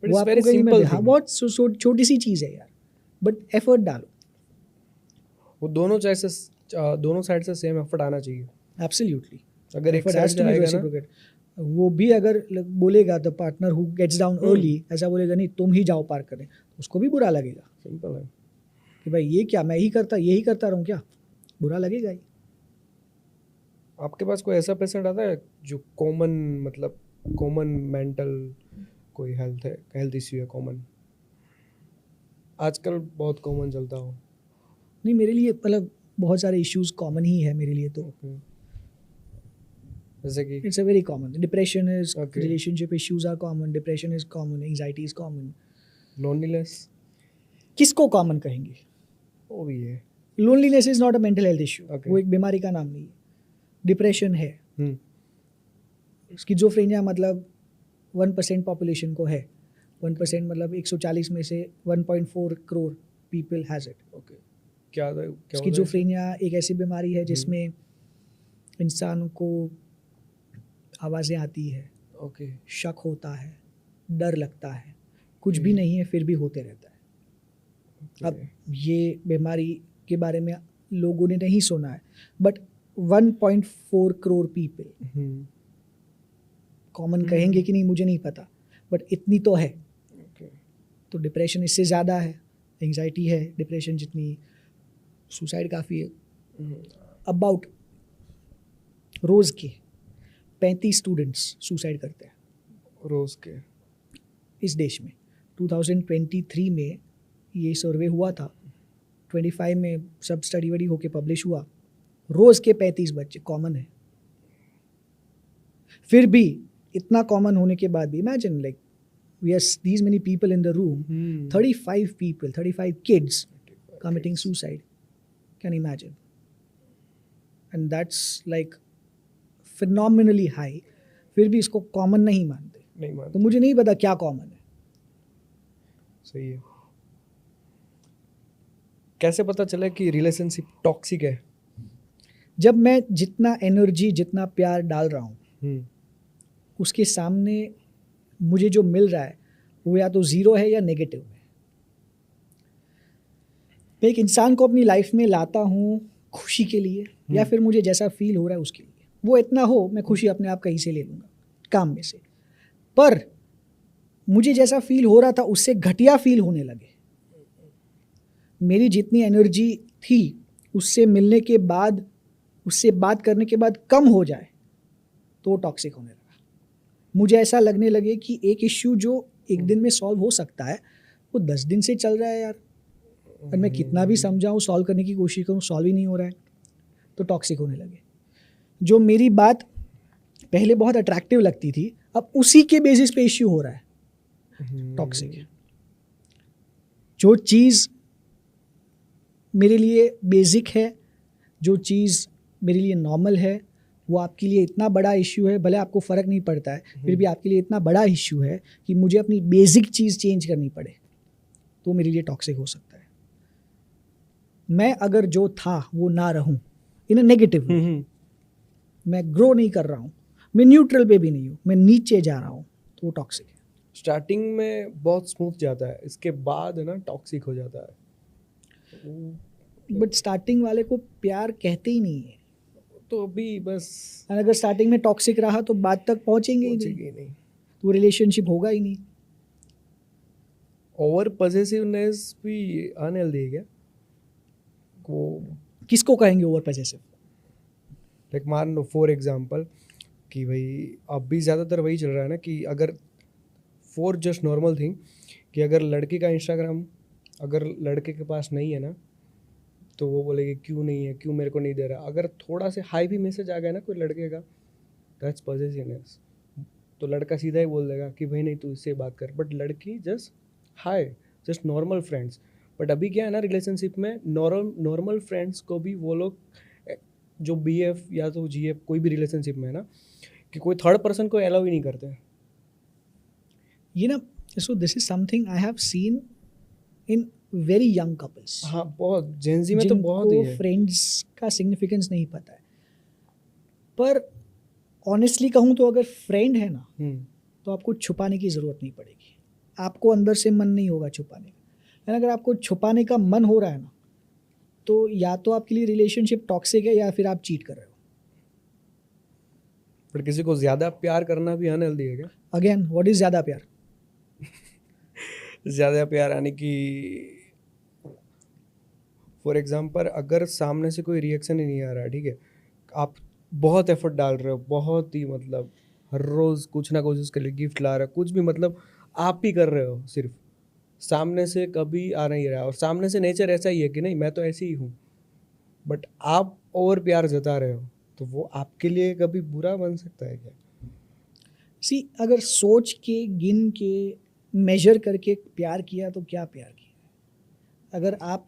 वो आपको कहीं में, हाँ बहुत छोटी सी चीज़ है यार, बट एफर्ट डालो,
वो दोनों साइड से सेम एफर्ट आना चाहिए।
एब्सोल्युटली,
अगर एक साइड से आएगा ना,
वो भी अगर बोलेगा the partner who gets down early, ऐसा बोलेगा नहीं तुम ही जाओ पार्क करने, उसको भी बुरा लगेगा।
सिंपल है
कि भाई ये क्या, मैं यही करता रहूँ क्या, बुरा लगेगा ही।
आपके पास कोई ऐसा पेशेंट आता है जो कॉमन मेंटल कोई हेल्थ इश्यू है कॉमन, आजकल बहुत कॉमन चलता हो?
नहीं, मेरे लिए मतलब बहुत सारे इश्यूज कॉमन ही है मेरे लिए, तो
जैसे कि
it's a very common, depression is, relationship issues are common, depression is common, anxiety is common,
loneliness
किसको कॉमन कहेंगे,
वो भी है।
Loneliness is not a mental health issue, वो एक बीमारी का नाम नहीं है। डिप्रेशन है, स्किज़ोफ्रेनिया मतलब 1% पॉपुलेशन को है, 1% मतलब 140 में से 1.4 crore people has it.
Okay, क्या
स्किज़ोफ्रेनिया एक ऐसी बीमारी है जिसमें इंसान को आवाज़ें आती है,
ओके,
शक होता है, डर लगता है, कुछ भी नहीं है फिर भी होते रहता है। अब ये बीमारी के बारे में लोगों ने नहीं सुना है, बट 1.4 करोड़ पीपल कॉमन कहेंगे कि नहीं मुझे नहीं पता, बट इतनी तो है। तो डिप्रेशन इससे ज़्यादा है, एंजाइटी है डिप्रेशन जितनी, सुसाइड काफ़ी है। अबाउट रोज़ के 35 स्टूडेंट्स सुसाइड करते हैं
रोज़ के
इस देश में। 2023 में ये सर्वे हुआ था, 25 में सब स्टडी वडी होके पब्लिश हुआ, रोज के 35 बच्चे कॉमन है। फिर भी इतना कॉमन होने के बाद भी imagine like we are these many people in the room, 35 people, 35 kids committing suicide. Can you imagine? And that's like phenomenally high. फिर भी इसको कॉमन नहीं मानते। तो मुझे नहीं पता क्या कॉमन है।
सही है। कैसे पता चला कि रिलेशनशिप टॉक्सिक है?
जब मैं जितना एनर्जी जितना प्यार डाल रहा हूँ उसके सामने मुझे जो मिल रहा है वो या तो ज़ीरो है या नेगेटिव है। मैं एक इंसान को अपनी लाइफ में लाता हूँ खुशी के लिए या फिर मुझे जैसा फील हो रहा है उसके लिए। वो इतना हो मैं खुशी अपने आप कहीं से ले लूँगा काम में से, पर मुझे जैसा फील हो रहा था उससे घटिया फील होने लगे। मेरी जितनी एनर्जी थी उससे मिलने के बाद, उससे बात करने के बाद कम हो जाए तो वो टॉक्सिक होने लगा। मुझे ऐसा लगने लगे कि एक इश्यू जो एक दिन में सॉल्व हो सकता है वो 10 दिन से चल रहा है यार, और मैं कितना भी समझाऊँ सॉल्व करने की कोशिश करूँ सॉल्व ही नहीं हो रहा है, तो टॉक्सिक होने लगे। जो मेरी बात पहले बहुत अट्रैक्टिव लगती थी अब उसी के बेसिस पे इश्यू हो रहा है, टॉक्सिक है। जो चीज़ मेरे लिए बेसिक है, जो चीज़ मेरे लिए नॉर्मल है, वो आपके लिए इतना बड़ा इश्यू है, भले आपको फ़र्क नहीं पड़ता है फिर भी आपके लिए इतना बड़ा इश्यू है कि मुझे अपनी बेसिक चीज़ चेंज करनी पड़े, तो मेरे लिए टॉक्सिक हो सकता है। मैं अगर जो था वो ना रहूं इन अ नेगेटिव, मैं ग्रो नहीं कर रहा हूँ, मैं न्यूट्रल पे भी नहीं हूँ, मैं नीचे जा रहा हूँ, तो वो टॉक्सिक है।
स्टार्टिंग में बहुत स्मूथ जाता है, इसके बाद है ना टॉक्सिक हो जाता है।
बट स्टार्टिंग वाले को प्यार कहते ही नहीं है,
तो अभी बस
अगर स्टार्टिंग में टॉक्सिक रहा तो बात तक पहुंचेंगे ही नहीं, तो रिलेशनशिप होगा ही नहीं।
ओवर पॉसेसिवनेस भी अनहेल्दी है क्या? वो
किसको कहेंगे ओवर पॉसेसिव?
लाइक मान लो फॉर एग्जांपल कि भाई अभी ज़्यादातर वही चल रहा है ना कि अगर फॉर जस्ट नॉर्मल थिंग कि अगर लड़की का इंस्टाग्राम अगर लड़के के पास नहीं है ना तो वो बोलेगी क्यों नहीं है, क्यों मेरे को नहीं दे रहा। अगर थोड़ा से हाई भी मैसेज आ गया ना कोई लड़के का, दैट्स पॉसेसिवनेस। तो लड़का सीधा ही बोल देगा कि भाई नहीं तू इससे बात कर, बट लड़की just hi, just normal friends. But अभी क्या है ना रिलेशनशिप में नॉर्मल फ्रेंड्स को भी वो लोग जो BF या तो GF कोई भी रिलेशनशिप में है ना कि कोई थर्ड पर्सन को अलाउ ही नहीं करते।
ये ना, so this is something I have seen in very young couples.
हाँ बहुत जेंजी में तो बहुत ही है।
फ्रेंड्स का सिग्निफिकेंस नहीं पता है, पर ऑनेस्टली कहूँ तो अगर फ्रेंड है ना तो आपको छुपाने की ज़रूरत नहीं पड़ेगी, आपको अंदर से मन नहीं होगा छुपाने का। अगर आपको छुपाने का मन हो रहा है ना तो या तो आपके लिए रिलेशनशिप टॉक्सिक है या फिर आप चीट कर रहे हो।
पर किसी को ज़्यादा प्यार करना भी अनहेल्दी है क्या?
अगेन व्हाट इज़ ज़्यादा प्यार?
ज़्यादा प्यार यानी कि फॉर एग्जांपल अगर सामने से कोई रिएक्शन ही नहीं आ रहा है, ठीक है, आप बहुत एफर्ट डाल रहे हो, बहुत ही मतलब हर रोज़ कुछ ना कुछ उसके लिए गिफ्ट ला रहे हो, कुछ भी मतलब आप ही कर रहे हो, सिर्फ सामने से कभी आ नहीं रहा, और सामने से नेचर ऐसा ही है कि नहीं मैं तो ऐसी ही हूँ, बट आप ओवर प्यार जता रहे हो, तो वो आपके लिए कभी बुरा बन सकता है क्या?
सी, अगर सोच के गिन के मेजर करके प्यार किया तो क्या प्यार किया? अगर आप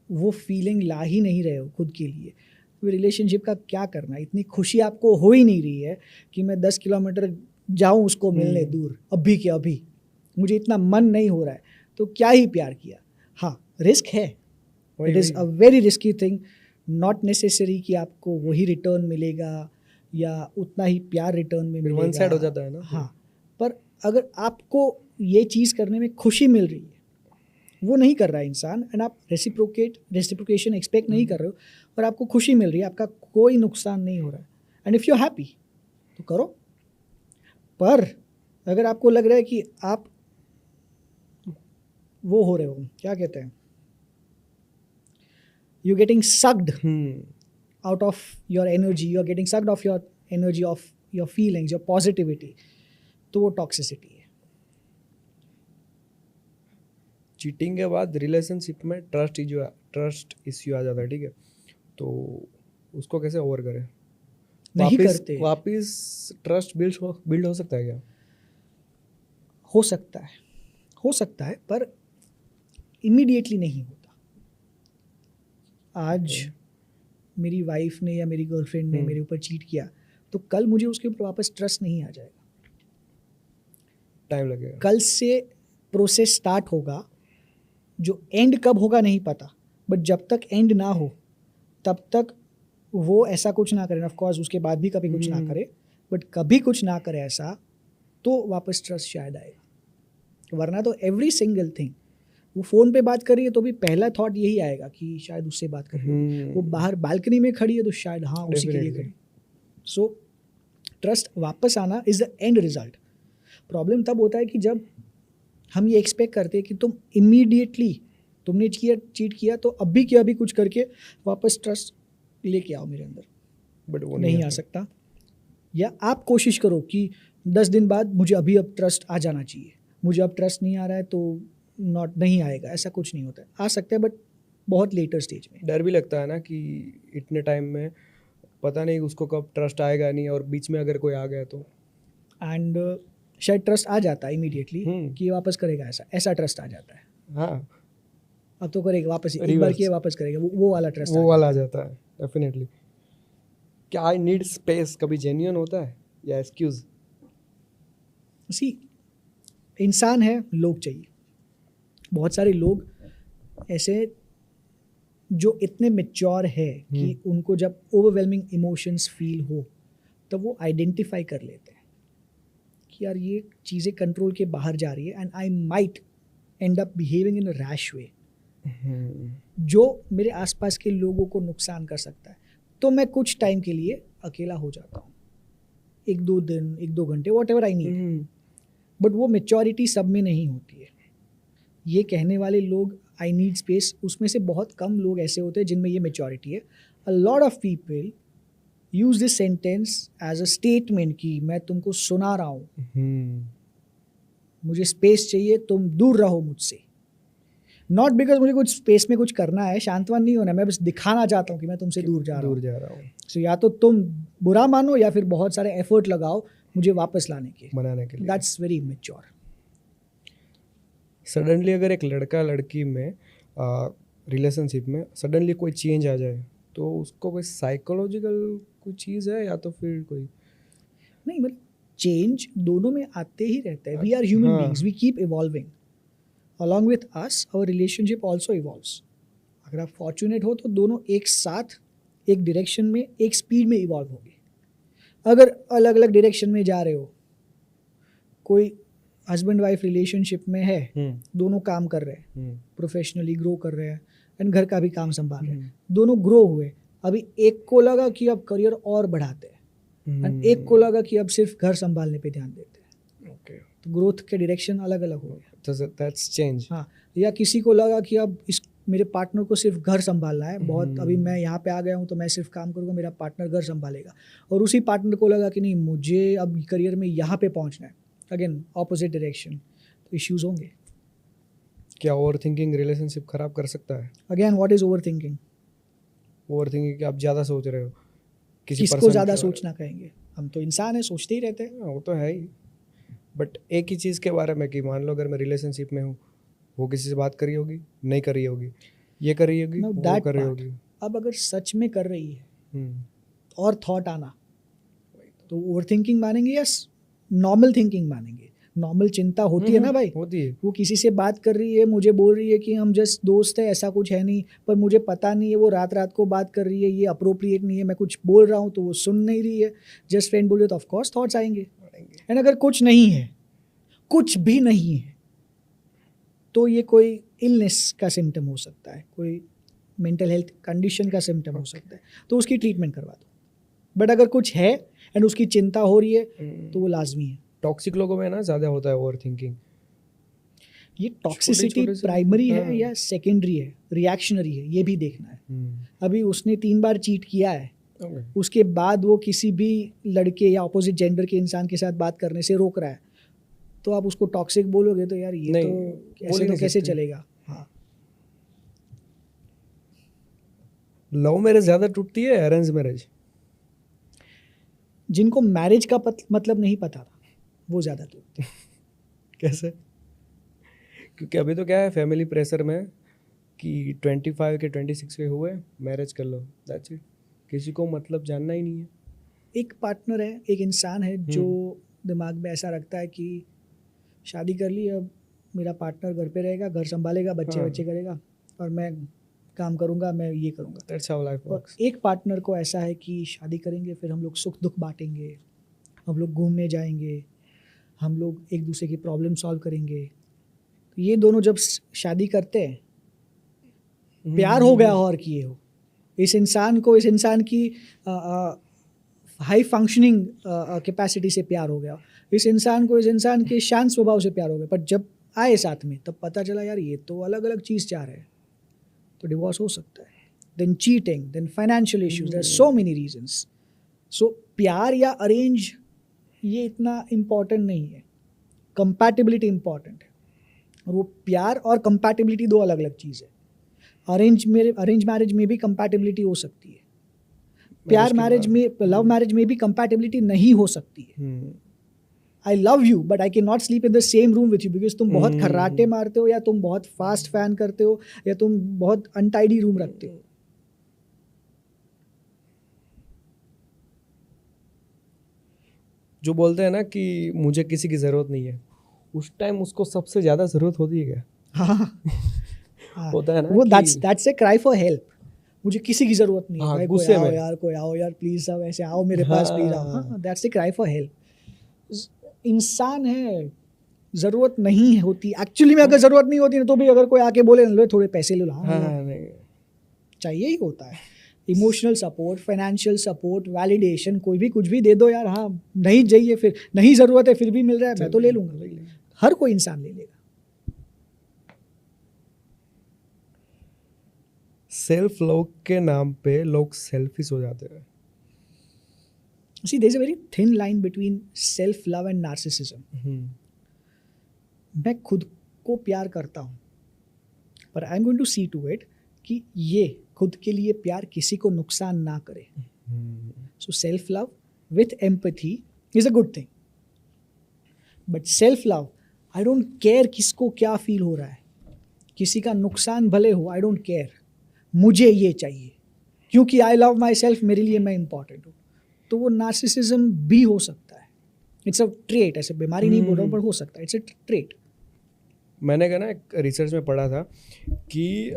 वो फीलिंग ला ही नहीं रहे हो खुद के लिए तो रिलेशनशिप का क्या करना? इतनी खुशी आपको हो ही नहीं रही है कि मैं 10 किलोमीटर जाऊं उसको मिलने दूर, अभी के अभी मुझे इतना मन नहीं हो रहा है, तो क्या ही प्यार किया? हाँ, रिस्क है, it is a very risky thing. Not necessary कि आपको वही रिटर्न मिलेगा या उतना ही प्यार रिटर्न में मिलेगा,
वन साइड हो जाता है ना।
हाँ, पर अगर आपको ये चीज़ करने में खुशी मिल रही है, वो नहीं कर रहा है इंसान, एंड आप रेसिप्रोकेशन एक्सपेक्ट नहीं कर रहे हो और आपको खुशी मिल रही है, आपका कोई नुकसान नहीं हो रहा है, and if you are happy तो करो। पर अगर आपको लग रहा है कि आप वो हो रहे हो, क्या कहते हैं, you getting sucked out of your energy, you are getting sucked off your energy, of your feelings, your positivity, तो वो टॉक्सिसिटी है।
चीटिंग के बाद रिलेशनशिप में ट्रस्ट इश्यू आ जाता है, ठीक है, तो उसको कैसे ओवर करें?
नहीं करते।
वापिस ट्रस्ट बिल्ड हो सकता है क्या?
हो सकता है पर इमीडिएटली नहीं होता। आज मेरी वाइफ ने या मेरी गर्लफ्रेंड ने मेरे ऊपर चीट किया तो कल मुझे उसके ऊपर वापस ट्रस्ट नहीं आ जाएगा,
टाइम लगेगा।
कल से प्रोसेस स्टार्ट होगा, जो एंड कब होगा नहीं पता, बट जब तक एंड ना हो तब तक वो ऐसा कुछ ना करे। ऑफ कोर्स उसके बाद भी कभी कुछ ना करे, बट कभी कुछ ना करे ऐसा, तो वापस ट्रस्ट शायद आएगा। वरना तो एवरी सिंगल थिंग, वो फ़ोन पे बात कर रही है तो भी पहला थॉट यही आएगा कि शायद उससे बात कर रही है। वो बाहर बालकनी में खड़ी है तो शायद हाँ उसी के लिए खड़ी। सो ट्रस्ट वापस आना is the end result. Problem तब होता है कि जब हम ये एक्सपेक्ट करते हैं कि तुम इमीडिएटली तुमने चीट किया तो अभी के अभी कुछ करके वापस ट्रस्ट लेके आओ मेरे अंदर,
बट वो
नहीं आ सकता। या आप कोशिश करो कि 10 दिन बाद मुझे अब ट्रस्ट आ जाना चाहिए, मुझे अब ट्रस्ट नहीं आ रहा है तो नहीं आएगा, ऐसा कुछ नहीं होता है। आ सकता है बट बहुत लेटर स्टेज में।
डर भी लगता है ना कि इतने टाइम में पता नहीं उसको कब ट्रस्ट आएगा नहीं, और बीच में अगर कोई आ गया तो।
एंड शायद ट्रस्ट आ जाता है इमीडिएटली कि वापस करेगा, ऐसा ट्रस्ट आ जाता है।
हाँ,
अब तो करेगा वापस, एक बार किया वापस करेगा, वो वाला ट्रस्ट,
वो वाला आ जाता है डेफिनेटली। क्या आई नीड स्पेस कभी जेन्युइन होता है या एक्सक्यूज?
सी इंसान है, लोग चाहिए। बहुत सारे लोग ऐसे जो इतने मैच्योर है कि उनको जब ओवरवेलमिंग इमोशंस फील हो तब वो आइडेंटिफाई कर लेते हैं कि यार ये चीज़ें कंट्रोल के बाहर जा रही है and I might end up behaving in a rash way जो मेरे आसपास के लोगों को नुकसान कर सकता है। तो मैं कुछ टाइम के लिए अकेला हो जाता हूँ, 1-2 दिन, 1-2 घंटे, what ever I need. But वो मेच्योरिटी सब में नहीं होती है। ये कहने वाले लोग आई नीड स्पेस, उसमें से बहुत कम लोग ऐसे होते हैं जिनमें ये मेच्योरिटी है। A lot of people use this sentence as a statement कि मैं तुमको सुना रहा हूँ, मुझे स्पेस चाहिए, तुम दूर रहो मुझसे। नॉट बिकॉज मुझे कुछ स्पेस में कुछ करना है, शांतवन नहीं होना, मैं बस दिखाना चाहता हूँ कि मैं तुमसे दूर जा रहा हूँ। सो या तो तुम बुरा मानो या फिर बहुत सारे एफर्ट लगाओ मुझे वापस लाने के,
मनाने के लिए।
That's very mature.
सडनली अगर एक लड़का लड़की में रिलेशनशिप में सडनली कोई चेंज आ जाए तो उसको कोई साइकोलॉजिकल कोई चीज़ है या तो फिर कोई
नहीं, मतलब चेंज दोनों में आते ही रहता है। We are human beings, we keep evolving. Along with us our relationship also evolves. अगर आप फॉर्चुनेट हो तो दोनों एक साथ एक डायरेक्शन में एक स्पीड में इवॉल्व होगी। अगर अलग अलग डायरेक्शन में जा रहे हो, कोई हस्बैंड वाइफ रिलेशनशिप में है, दोनों काम कर रहे हैं, प्रोफेशनली ग्रो कर रहे हैं एंड घर का भी काम संभाल रहे हैं, दोनों ग्रो हुए। अभी एक को लगा कि अब करियर और बढ़ाते हैं एंड एक को लगा कि अब सिर्फ घर संभालने पे ध्यान देते हैं। तो ग्रोथ के डायरेक्शन अलग अलग हो गया।
That's change.
हाँ, या किसी को लगा कि अब इस मेरे पार्टनर को सिर्फ घर संभालना है, बहुत अभी मैं यहाँ पे आ गया हूँ तो मैं सिर्फ काम करूँगा, मेरा पार्टनर घर संभालेगा। और उसी पार्टनर को लगा कि नहीं, मुझे अब करियर में यहाँ पे पहुँचना है, अगेन ऑपोजिट डायरेक्शन, तो इश्यूज होंगे।
क्या ओवर थिंकिंग रिलेशनशिप खराब कर सकता है?
Again what is over thinking?
Over thinking कि आप ज़्यादा सोच रहे हो,
किसको ज़्यादा सोचना कहेंगे? हम तो इंसान है, सोचते ही रहते हैं।
वो तो है ही, बट एक ही चीज़ के बारे में कि मान लो अगर मैं रिलेशनशिप में हूँ, वो किसी से बात कर रही होगी, नहीं कर रही होगी, ये कर रही होगी, वो कर रही होगी।
अब अगर सच में कर रही है और थॉट आना, तो ओवर थिंकिंग मानेंगे या नॉर्मल थिंकिंग मानेंगे? नॉर्मल चिंता होती है ना भाई,
होती है।
वो किसी से बात कर रही है, मुझे बोल रही है कि हम जस्ट दोस्त है, ऐसा कुछ है नहीं, पर मुझे पता नहीं है वो रात रात को बात कर रही है, ये अप्रोप्रिएट नहीं है, मैं कुछ बोल रहा हूँ तो वो सुन नहीं रही है, जस्ट फ्रेंड बोल रही है, तो ऑफकोर्स थॉट्स आएंगे। एंड अगर कुछ नहीं है, कुछ भी नहीं है, तो ये कोई इलनेस का सिम्टम हो सकता है, कोई मेंटल हेल्थ कंडीशन का सिम्टम हो सकता है, तो उसकी ट्रीटमेंट करवा दो। बट अगर कुछ है एंड उसकी चिंता हो रही है तो वो लाजमी है।
टॉक्सिक लोगों में ना ज़्यादा होता है ओवर थिंकिंग।
ये टॉक्सिसिटी प्राइमरी है या सेकेंडरी है, रिएक्शनरी है, ये भी देखना है। अभी उसने 3 बार चीट किया है, उसके बाद वो किसी भी लड़के या अपोजिट जेंडर के इंसान के साथ बात करने से रोक रहा है, तो आप उसको टॉक्सिक बोलोगे तो यार ये तो ऐसे तो कैसे चलेगा। हाँ,
लव मैरिज ज़्यादा टूटती है अरेंज मैरिज?
जिनको मैरिज का मतलब नहीं पता था वो ज़्यादा टूटते हैं।
कैसे? क्योंकि अभी तो क्या है, फैमिली प्रेशर में कि 25 के 26 के हुए मैरिज कर लो, दैट्स इट, किसी को मतलब जानना ही नहीं है।
एक पार्टनर है, एक इंसान है जो दिमाग में ऐसा रखता है कि शादी कर ली, अब मेरा पार्टनर घर पे रहेगा, घर संभालेगा, बच्चे बच्चे करेगा और मैं काम करूँगा, मैं ये करूँगा।
दैट्स हाउ लाइफ
और
वर्क्स।
एक पार्टनर को ऐसा है कि शादी करेंगे, फिर हम लोग सुख दुख बांटेंगे, हम लोग घूमने जाएंगे, हम लोग एक दूसरे की प्रॉब्लम सॉल्व करेंगे। तो ये दोनों जब शादी करते हैं, प्यार हो गया हो और किए हो, इस इंसान को इस इंसान की हाई फंक्शनिंग कैपेसिटी से प्यार हो गया, इस इंसान को इस इंसान के शांत स्वभाव से प्यार हो गया, पर जब आए साथ में तब पता चला यार ये तो अलग अलग चीज़ चाह रहे हैं, तो डिवोर्स हो सकता है। Then cheating, then financial issues, they're so many reasons. So प्यार या अरेंज ये इतना इम्पॉर्टेंट नहीं है, कंपैटिबिलिटी इम्पॉर्टेंट है। और वो प्यार और कंपैटिबिलिटी दो अलग अलग चीज़ है। अरेंज मैरिज में भी कंपैटिबिलिटी हो सकती है, प्यार मैरिज में, लव मैरिज में भी कंपैटिबिलिटी नहीं हो सकती है। I love you but I can not sleep in the same room with you because तुम बहुत खर्राटे मारते हो, या तुम बहुत फास्ट फैन करते हो, या तुम बहुत अनटाइडी रूम रखते हो।
जो बोलते हैं ना कि मुझे किसी की ज़रूरत नहीं है, उस टाइम उसको सबसे ज़्यादा ज़रूरत होती है क्या?
हाँ,
होता है ना
वो
कि
that's a cry for help. मुझे किसी की जरूरत नहीं है,
हाँ,
भाई कोई
गुस्से
आओ
में।
यार, कोई आओ यार, प्लीज सब ऐसे आओ मेरे पास, प्लीज आओ। हाँ, that's a cry for help. इंसान है, जरूरत नहीं होती एक्चुअली में। अगर जरूरत नहीं होती ना तो भी अगर कोई आके बोले लो थोड़े पैसे लो, हाँ
नहीं,
चाहिए ही होता है। Emotional support, financial support, validation, कोई भी कुछ भी दे दो यार, हाँ नहीं चाहिए, फिर नहीं ज़रूरत है फिर भी मिल रहा है, मैं तो ले लूँगा। हर कोई इंसान ले लेगा।
सेल्फ लव के नाम पे लोग सेल्फिश हो जाते हैं।
See, there's a very thin line between self love and narcissism. मैं खुद को प्यार करता हूँ, पर I am going to see to it कि ये खुद के लिए प्यार किसी को नुकसान ना करे। So self love with empathy is a good thing, but self love, I don't care किसको क्या फील हो रहा है, किसी का नुकसान भले हो, आई डोंट केयर, मुझे ये चाहिए क्योंकि आई लव माई सेल्फ, मेरे लिए मैं इंपॉर्टेंट हूँ। तो वो नार्सिसिज्म भी हो सकता है। इट्स अ ट्रेट, ऐसे बीमारी नहीं बोल रहा हूँ, पर हो सकता है, इट्स अ ट्रेट।
मैंने कहा ना, एक रिसर्च में पढ़ा था कि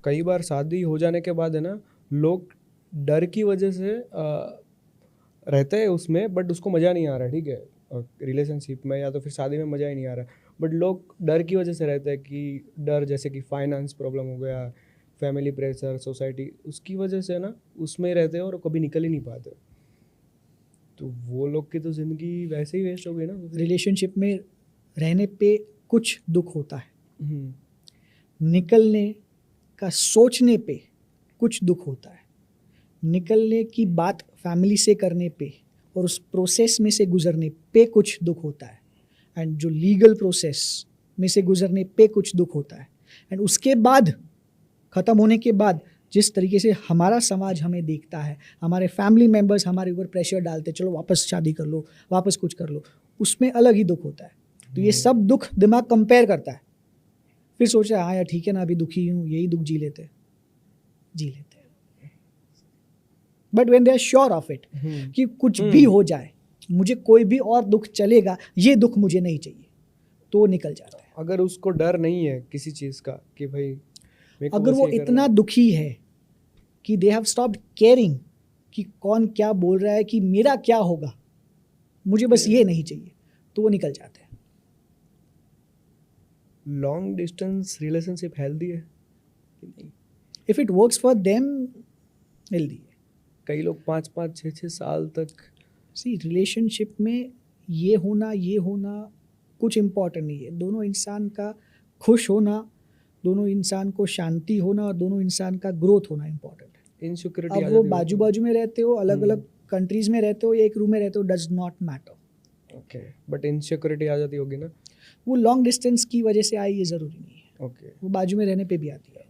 कई बार शादी हो जाने के बाद है ना, लोग डर की वजह से रहते हैं उसमें, बट उसको मज़ा नहीं आ रहा, ठीक है, रिलेशनशिप में या तो फिर शादी में मज़ा ही नहीं आ रहा, बट लोग डर की वजह से रहते हैं कि डर जैसे कि फाइनेंस प्रॉब्लम हो गया, फैमिली प्रेशर, सोसाइटी, उसकी वजह से ना उसमें रहते हैं और कभी निकल ही नहीं पाते। तो वो लोग की तो ज़िंदगी वैसे ही वेस्ट हो गई ना।
रिलेशनशिप में रहने पे कुछ दुख होता है, निकलने का सोचने पे कुछ दुख होता है, निकलने की बात फैमिली से करने पे और उस प्रोसेस में से गुजरने पे कुछ दुख होता है, एंड जो लीगल प्रोसेस में से गुजरने पे कुछ दुख होता है, एंड उसके बाद ख़त्म होने के बाद जिस तरीके से हमारा समाज हमें देखता है, हमारे फैमिली मेम्बर्स हमारे ऊपर प्रेशर डालते, चलो वापस शादी कर लो, वापस कुछ कर लो, उसमें अलग ही दुख होता है। तो ये सब दुख दिमाग कंपेयर करता है, फिर सोच रहा है हाँ यार ठीक है ना, अभी दुखी हूँ, यही दुख जी लेते हैं। But when they are sure of it कि कुछ भी हो जाए, मुझे कोई भी और दुख चलेगा, ये दुख मुझे नहीं चाहिए, तो वो निकल जाता है।
अगर उसको डर नहीं है किसी चीज़ का कि भाई
अगर वो इतना दुखी है कि दे हैव स्टॉप्ड केयरिंग कि कौन क्या बोल रहा है, कि मेरा क्या होगा, मुझे बस ये नहीं चाहिए, तो वो निकल जाते हैं।
लॉन्ग डिस्टेंस रिलेशनशिप हेल्दी है कि नहीं?
If it works for them, healthy है।
कई लोग 5-5, 6-6 साल तक।
सी, रिलेशनशिप में ये होना कुछ इम्पोर्टेंट नहीं है। दोनों इंसान का खुश होना, दोनों इंसान को शांति होना और दोनों इंसान का ग्रोथ होना इम्पोर्टेंट है।
इनसिक्योरिटी
अब वो बाजू बाजू में रहते हो, अलग अलग कंट्रीज में रहते हो या एक रूम में रहते हो, does not matter.
Okay, but insecurity आ जाती होगी ना।
वो लॉन्ग डिस्टेंस की वजह से आई, ये ज़रूरी नहीं है।
ओके,
वो बाजू में रहने पे भी आती है।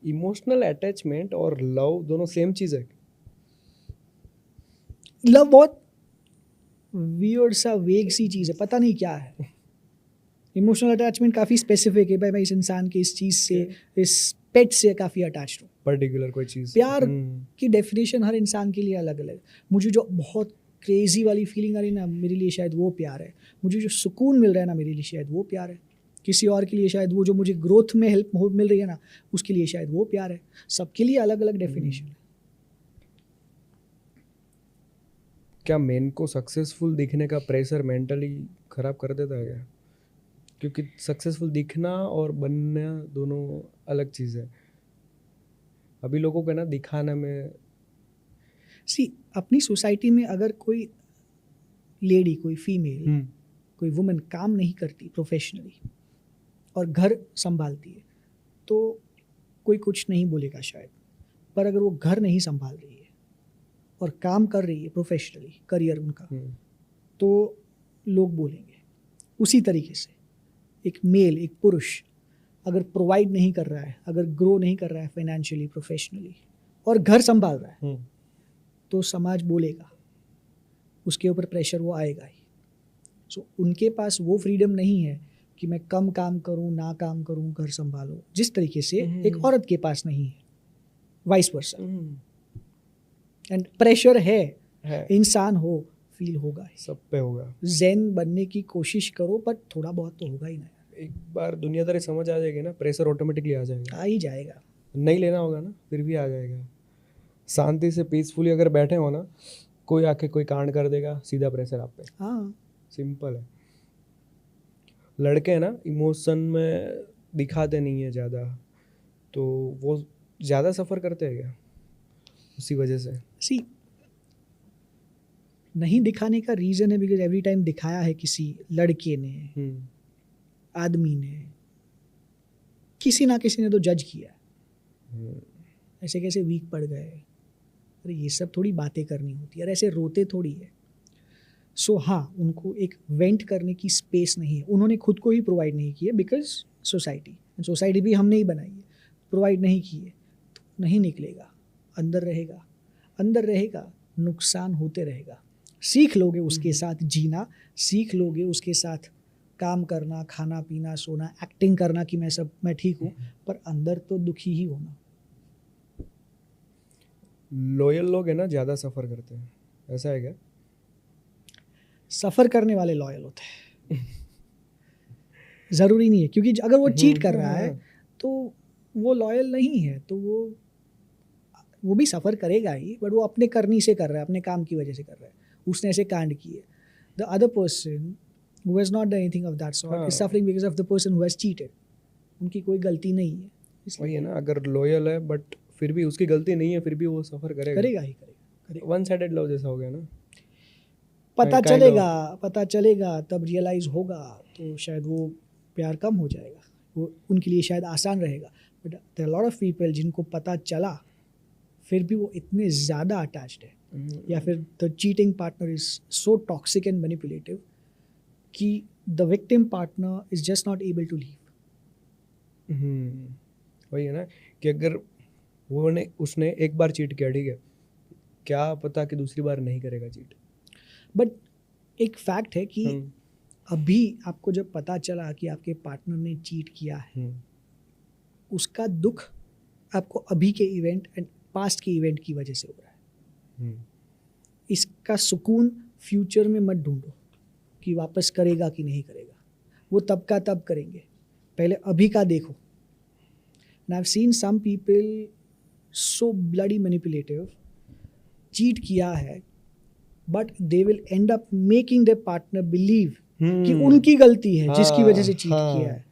इमोशनल अटैचमेंट और लव दोनों सेम चीज़ है?
लव बहुत वियर्ड सा वेग सी चीज़ है, पता नहीं क्या है। इमोशनल अटैचमेंट काफ़ी स्पेसिफिक है, भाई मैं इस इंसान के इस चीज़ से, इस पेट से काफ़ी अटैच्ड हूँ।
पर्टिकुलर कोई चीज़।
प्यार की डेफिनेशन हर इंसान के लिए अलग अलग। मुझे जो बहुत क्रेजी वाली फीलिंग आ रही ना, मेरे लिए शायद वो प्यार है। मुझे जो सुकून मिल रहा है ना, मेरे लिए शायद वो प्यार है। किसी और के लिए शायद वो जो मुझे ग्रोथ में हेल्प मिल रही है ना, उसके लिए शायद वो प्यार है। सबके लिए अलग अलग डेफिनेशन है।
क्या मेन को सक्सेसफुल दिखने का प्रेशर मेंटली खराब कर देता है क्या? क्योंकि सक्सेसफुल दिखना और बनना दोनों अलग चीज़ है। अभी लोगों को ना दिखाने में
अपनी सोसाइटी में अगर कोई लेडी, कोई फीमेल, कोई वुमन काम नहीं करती प्रोफेशनली और घर संभालती है, तो कोई कुछ नहीं बोलेगा शायद। पर अगर वो घर नहीं संभाल रही है और काम कर रही है प्रोफेशनली, करियर उनका, तो लोग बोलेंगे। उसी तरीके से एक मेल, एक पुरुष अगर प्रोवाइड नहीं कर रहा है, अगर ग्रो नहीं कर रहा है फाइनेंशियली, प्रोफेशनली, और घर संभाल रहा है, तो समाज बोलेगा, उसके ऊपर प्रेशर वो आएगा ही। सो उनके पास वो फ्रीडम नहीं है कि मैं कम काम करूं, ना काम करूं, घर संभालूं, जिस तरीके से एक औरत के पास नहीं है, वाइस वर्सा। एंड प्रेशर है, इंसान हो, फील होगा ही,
सब पे होगा।
ज़ेन बनने की कोशिश करो, पर थोड़ा बहुत तो होगा ही ना।
एक बार दुनियादारी समझ आ जाएगी ना, प्रेशर ऑटोमेटिकली आ जाएगा।
आ ही जाएगा।
नहीं लेना होगा ना, फिर भी आ जाएगा। शांति से पीसफुली अगर बैठे हो ना, कोई आके कोई कांड कर देगा, सीधा प्रेशर आप पे।
हाँ,
सिंपल है। लड़के ना इमोशन में दिखाते नहीं है ज़्यादा, तो वो ज़्यादा सफ़र करते हैं क्या उसी वजह से?
नहीं दिखाने का रीज़न है बिकॉज एवरी टाइम दिखाया है किसी लड़के ने, आदमी ने, किसी ना किसी ने तो जज किया। ऐसे कैसे वीक पड़ गए, अरे ये सब थोड़ी बातें करनी होती है, अरे ऐसे रोते थोड़ी है। सो हाँ, उनको एक वेंट करने की स्पेस नहीं है, उन्होंने खुद को ही प्रोवाइड नहीं की है, बिकॉज सोसाइटी भी हमने ही बनाई है, प्रोवाइड नहीं की है, तो नहीं निकलेगा, अंदर रहेगा, नुकसान होते रहेगा। सीख लोगे उसके साथ जीना, सीख लोगे उसके साथ काम करना, खाना पीना, सोना, एक्टिंग करना कि मैं ठीक हूँ, पर अंदर तो दुखी ही होना।
लॉयल लोग है ना ज़्यादा सफ़र करते हैं, ऐसा है क्या?
सफ़र करने वाले लॉयल होते हैं। ज़रूरी नहीं है, क्योंकि अगर वो चीट कर रहा है तो वो लॉयल नहीं है, तो वो भी सफ़र करेगा ही, बट वो अपने करनी से कर रहा है, अपने काम की वजह से कर रहा है, उसने ऐसे कांड किए। The other person who has not done anything of that sort is suffering because of the person who has cheated. उनकी कोई गलती नहीं है।
वही है ना, अगर लॉयल है बट फिर भी उसकी गलती नहीं है, फिर भी वो सफ़र करेगा
ही।
वन साइडेड लव जैसा हो गया ना।
पता चलेगा तब रियलाइज़ होगा, तो शायद वो प्यार कम हो जाएगा, वो उनके लिए शायद आसान रहेगा। But there are lot of people जिनको पता चला फिर भी वो इतने ज़्यादा अटैच्ड है, या फिर the cheating partner is so toxic and manipulative कि the victim partner is just not able to leave.
वही है ना कि अगर उसने एक बार चीट किया, ठीक है, क्या पता कि दूसरी बार नहीं करेगा चीट।
बट एक फैक्ट है कि अभी आपको जब पता चला कि आपके पार्टनर ने चीट किया है, उसका दुख आपको अभी के इवेंट एंड पास्ट के इवेंट की वजह से हो रहा है। इसका सुकून फ्यूचर में मत ढूंढो कि वापस करेगा कि नहीं करेगा, वो तब का तब करेंगे, पहले अभी का देखो। And I've seen some people so bloody manipulative, cheat किया है, but they will end up making their partner believe कि उनकी गलती है जिसकी वजह से चीट किया है।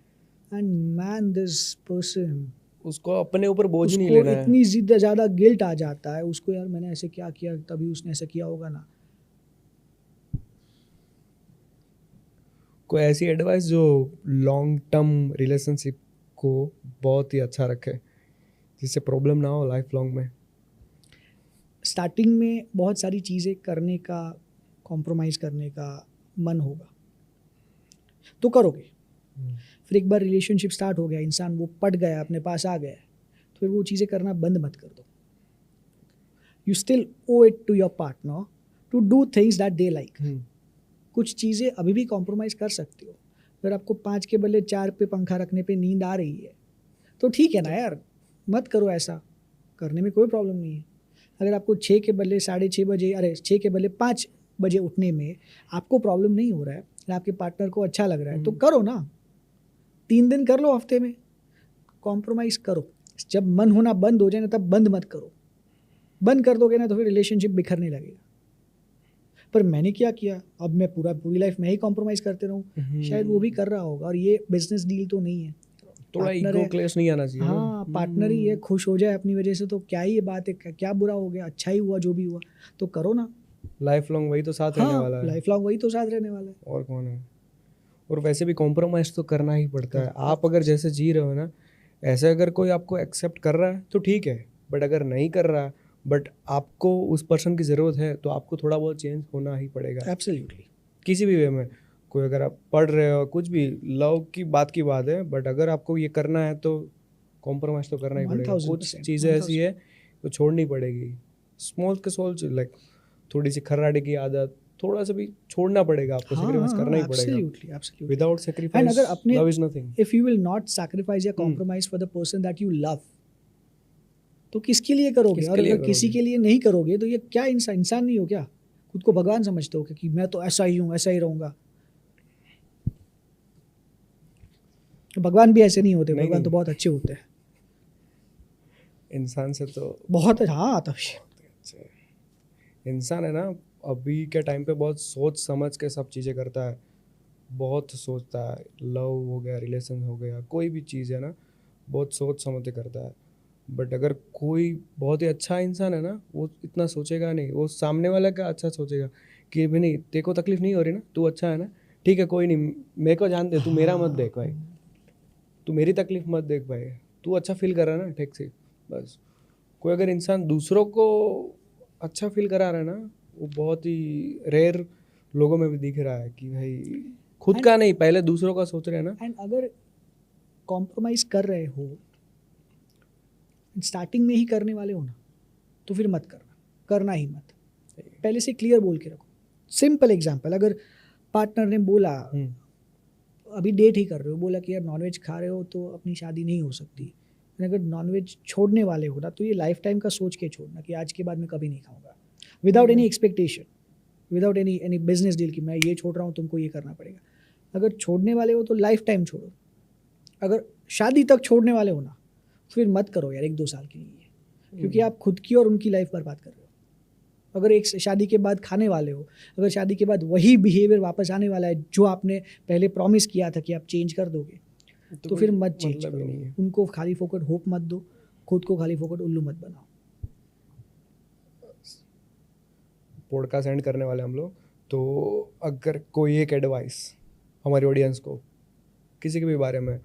And man, this person,
उसको अपने ऊपर बोझ नहीं लेना है।
इतनी ज़्यादा गिल्ट आ जाता है उसको, यार मैंने ऐसे क्या किया तभी उसने ऐसा किया होगा ना।
कोई ऐसी एडवाइस जो लॉन्ग टर्म रिलेशनशिप को बहुत ही अच्छा रखे, जिससे प्रॉब्लम ना हो लाइफ लॉन्ग में?
स्टार्टिंग में बहुत सारी चीज़ें करने का, कॉम्प्रोमाइज़ करने का मन होगा तो करोगे। फिर एक बार रिलेशनशिप स्टार्ट हो गया, इंसान वो पट गया, अपने पास आ गया, फिर वो चीज़ें करना बंद मत कर दो. You still owe it to your partner to do things that they like. कुछ चीज़ें अभी भी कॉम्प्रोमाइज़ कर सकते हो. अगर आपको 5 के बदले 4 पे पंखा रखने पे नींद आ रही है तो ठीक है ना यार, मत करो ऐसा, करने में कोई प्रॉब्लम नहीं है. अगर आपको 6 के बदले 6:30 बजे, अरे 6 के बदले 5 बजे उठने में आपको प्रॉब्लम नहीं हो रहा है और आपके पार्टनर को अच्छा लग रहा है तो करो ना. 3 दिन कर लो हफ्ते में, कॉम्प्रोमाइज़ करो. जब मन होना बंद हो जाए ना तब बंद मत करो. बंद कर दोगे ना तो फिर रिलेशनशिप बिखरने लगेगा. पर मैंने क्या किया, अब मैं पूरी लाइफ में ही कॉम्प्रोमाइज़ करते रहूँ. शायद वो भी कर रहा होगा और ये बिजनेस डील तो नहीं है.
थोड़ा ईगो क्लैश नहीं आना चाहिए.
हाँ, पार्टनर ही है, खुश हो जाए अपनी वजह से तो क्या ही ये बात है, क्या बुरा हो गया, अच्छा ही हुआ जो भी हुआ तो करो ना.
लाइफ लॉन्ग वही तो साथ रहने वाला है.
लाइफ लॉन्ग वही तो साथ रहने वाला है.
और कौन है. और वैसे भी कॉम्प्रोमाइज़ तो करना ही पड़ता है. आप अगर जैसे जी रहे हो ना, ऐसे अगर कोई आपको एक्सेप्ट कर रहा है तो ठीक है, बट अगर नहीं कर रहा है बट आपको उस पर्सन की ज़रूरत है तो आपको थोड़ा बहुत चेंज होना ही पड़ेगा.
एब्सोल्युटली.
किसी भी वे में. कोई अगर आप पढ़ रहे हो, कुछ भी, लव की बात है, बट अगर आपको ये करना है तो कॉम्प्रोमाइज़ तो करना ही पड़ेगा. कुछ चीज़ें ऐसी है तो छोड़नी पड़ेगी. स्मॉल के सोल, लाइक थोड़ी सी खर्राटे की आदत, थोड़ा सा भी छोड़ना पड़ेगा आपको. सेक्रीफाइस करना ही पड़ेगा.
एब्सोल्युटली.
विदाउट सेक्रीफाइस
अगर अपने,
love is nothing.
If you will not sacrifice या compromise for the person that you love तो किसके लिए करोगे. और अगर किसी के लिए नहीं करोगे तो ये क्या इंसान नहीं हो क्या, खुद को भगवान समझते हो कि मैं तो ऐसा ही हूँ, ऐसा ही रहूँगा. भगवान भी ऐसे नहीं होते. भगवान तो बहुत अच्छे होते हैं.
इंसान से तो
बहुत, हाँ, तो
इंसान है ना, अभी के टाइम पे बहुत सोच समझ के सब चीज़ें करता है. बहुत सोचता है. लव हो गया, रिलेशन हो गया, कोई भी चीज़ है ना, बहुत सोच समझ के करता है. बट अगर कोई बहुत ही अच्छा इंसान है ना, वो इतना सोचेगा नहीं. वो सामने वाला का अच्छा सोचेगा कि भाई नहीं, तेरे को तकलीफ नहीं हो रही ना, तू अच्छा है ना, ठीक है, कोई नहीं, मेरे को जान दे, तू मेरा मत देख भाई, तू मेरी तकलीफ मत देख भाई, तू अच्छा फील कर रहा है ना, ठीक से बस. कोई अगर इंसान दूसरों को अच्छा फील करा रहा है ना, वो बहुत ही रेयर लोगों में भी दिख रहा है कि भाई खुद का नहीं, पहले दूसरों का सोच रहे हैं ना.
एंड अगर कॉम्प्रोमाइज़ कर रहे हो, स्टार्टिंग में ही करने वाले हो ना, तो फिर मत करना ही मत. पहले से क्लियर बोल के रखो. सिंपल एग्जांपल, अगर पार्टनर ने बोला, अभी डेट ही कर रहे हो, बोला कि यार नॉनवेज खा रहे हो तो अपनी शादी नहीं हो सकती. अगर नॉनवेज छोड़ने वाले हो ना तो ये लाइफ टाइम का सोच के छोड़ना कि आज के बाद मैं कभी नहीं खाऊंगा, without any expectation, without any business deal कि मैं ये छोड़ रहा हूँ, तुमको ये करना पड़ेगा. अगर छोड़ने वाले हो तो लाइफ टाइम छोड़ो. अगर शादी तक छोड़ने वाले हो ना, फिर मत करो यार 1-2 साल के लिए, क्योंकि आप खुद की और उनकी लाइफ बर्बाद कर रहे हो. अगर एक शादी के बाद खाने वाले हो, अगर शादी के बाद वही बिहेवियर वापस आने वाला है जो आपने पहले प्रॉमिस किया था कि आप चेंज कर दोगे, तो फिर मत चेंज करो. उनको खाली फोकट होप मत दो, खुद को खाली फोकट उल्लू मत बनाओ.
पॉडकास्ट एंड करने वाले हम लोग, तो अगर कोई एक एडवाइस हमारी ऑडियंस को किसी के भी बारे में.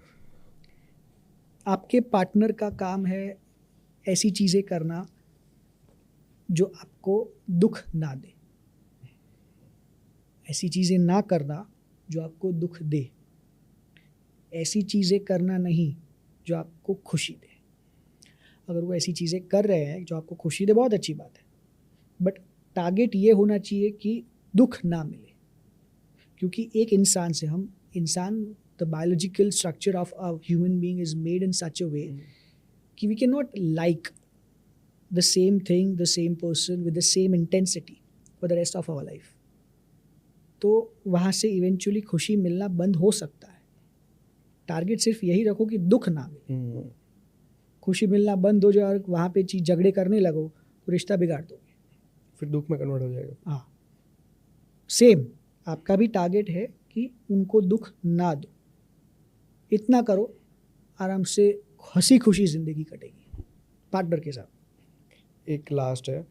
आपके पार्टनर का काम है ऐसी चीज़ें करना जो आपको दुख ना दे, ऐसी चीज़ें ना करना जो आपको दुख दे, ऐसी चीज़ें करना नहीं जो आपको खुशी दे. अगर वो ऐसी चीज़ें कर रहे हैं जो आपको खुशी दे, बहुत अच्छी बात है, बट टारगेट ये होना चाहिए कि दुख ना मिले. क्योंकि एक इंसान से हम इंसान, the biological structure of a human being is made in such a way कि we cannot like the same thing, the same person with the same intensity for the rest of our life. तो वहाँ से eventually खुशी मिलना बंद हो सकता है. टारगेट सिर्फ यही रखो कि दुख ना मिले. खुशी मिलना बंद हो जाए और वहाँ पे झगड़े करने लगो तो रिश्ता बिगाड़ दोगे,
फिर दुख में कन्वर्ट हो जाएगा.
हाँ, सेम आपका भी टारगेट है कि उनको दुख ना दो. इतना करो, आराम से हंसी खुशी ज़िंदगी कटेगी पार्टनर के साथ.
एक लास्ट है,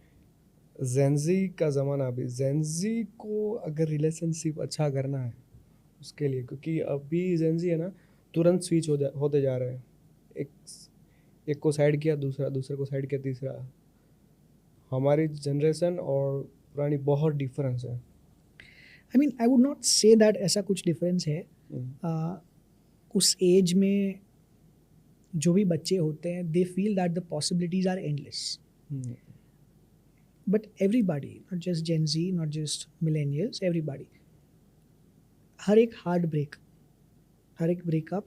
जेनजी का ज़माना. अभी जेनजी को अगर रिलेशनशिप अच्छा करना है उसके लिए, क्योंकि अभी जेनजी है ना, तुरंत स्विच होते जा रहे हैं. एक को साइड किया दूसरा, दूसरे को साइड किया तीसरा. हमारी जनरेशन और पुरानी बहुत डिफरेंस है.
I mean I would not say that ऐसा कुछ डिफरेंस है. उस एज में जो भी बच्चे होते हैं they feel that the possibilities are endless, but everybody, not just gen Z, not just millennials, everybody, हर एक हार्ट ब्रेक, हर एक ब्रेकअप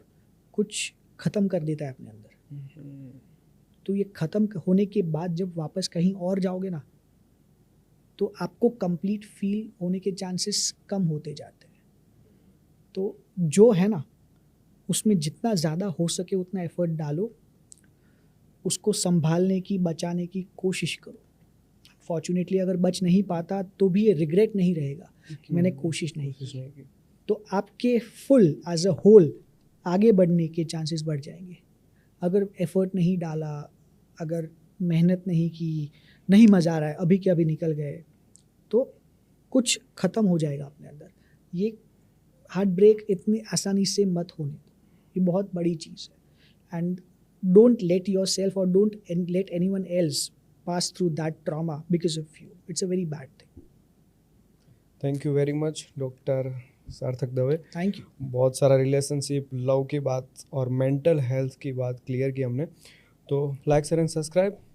कुछ ख़त्म कर देता है अपने अंदर। तो ये ख़त्म होने के बाद जब वापस कहीं और जाओगे ना, तो आपको कंप्लीट फील होने के चांसेस कम होते जाते हैं। तो जो है ना, उसमें जितना ज़्यादा हो सके उतना एफर्ट डालो, उसको संभालने की, बचाने की कोशिश करो। फॉर्चुनेटली अगर बच नहीं पाता तो भी ये रिग्रेट नहीं रहेगा कि मैंने कोशिश नहीं की। तो आपके फुल एज अ होल आगे बढ़ने के चांसेस बढ़ जाएंगे। अगर एफर्ट नहीं डाला, अगर मेहनत नहीं की, नहीं मज़ा आ रहा है, अभी के अभी निकल गए, तो कुछ ख़त्म हो जाएगा अपने अंदर। ये हार्ट ब्रेक इतनी आसानी से मत होने दो, ये बहुत बड़ी चीज़ है। And don't let yourself और don't let anyone else pass through that trauma because of you. It's a very bad thing.
Thank you very much doctor Sarthak Dave.
Thank you.
बहुत सारा रिलेशनशिप, लव की बात और mental health की बात clear की हमने। तो लाइक शेयर एंड सब्सक्राइब।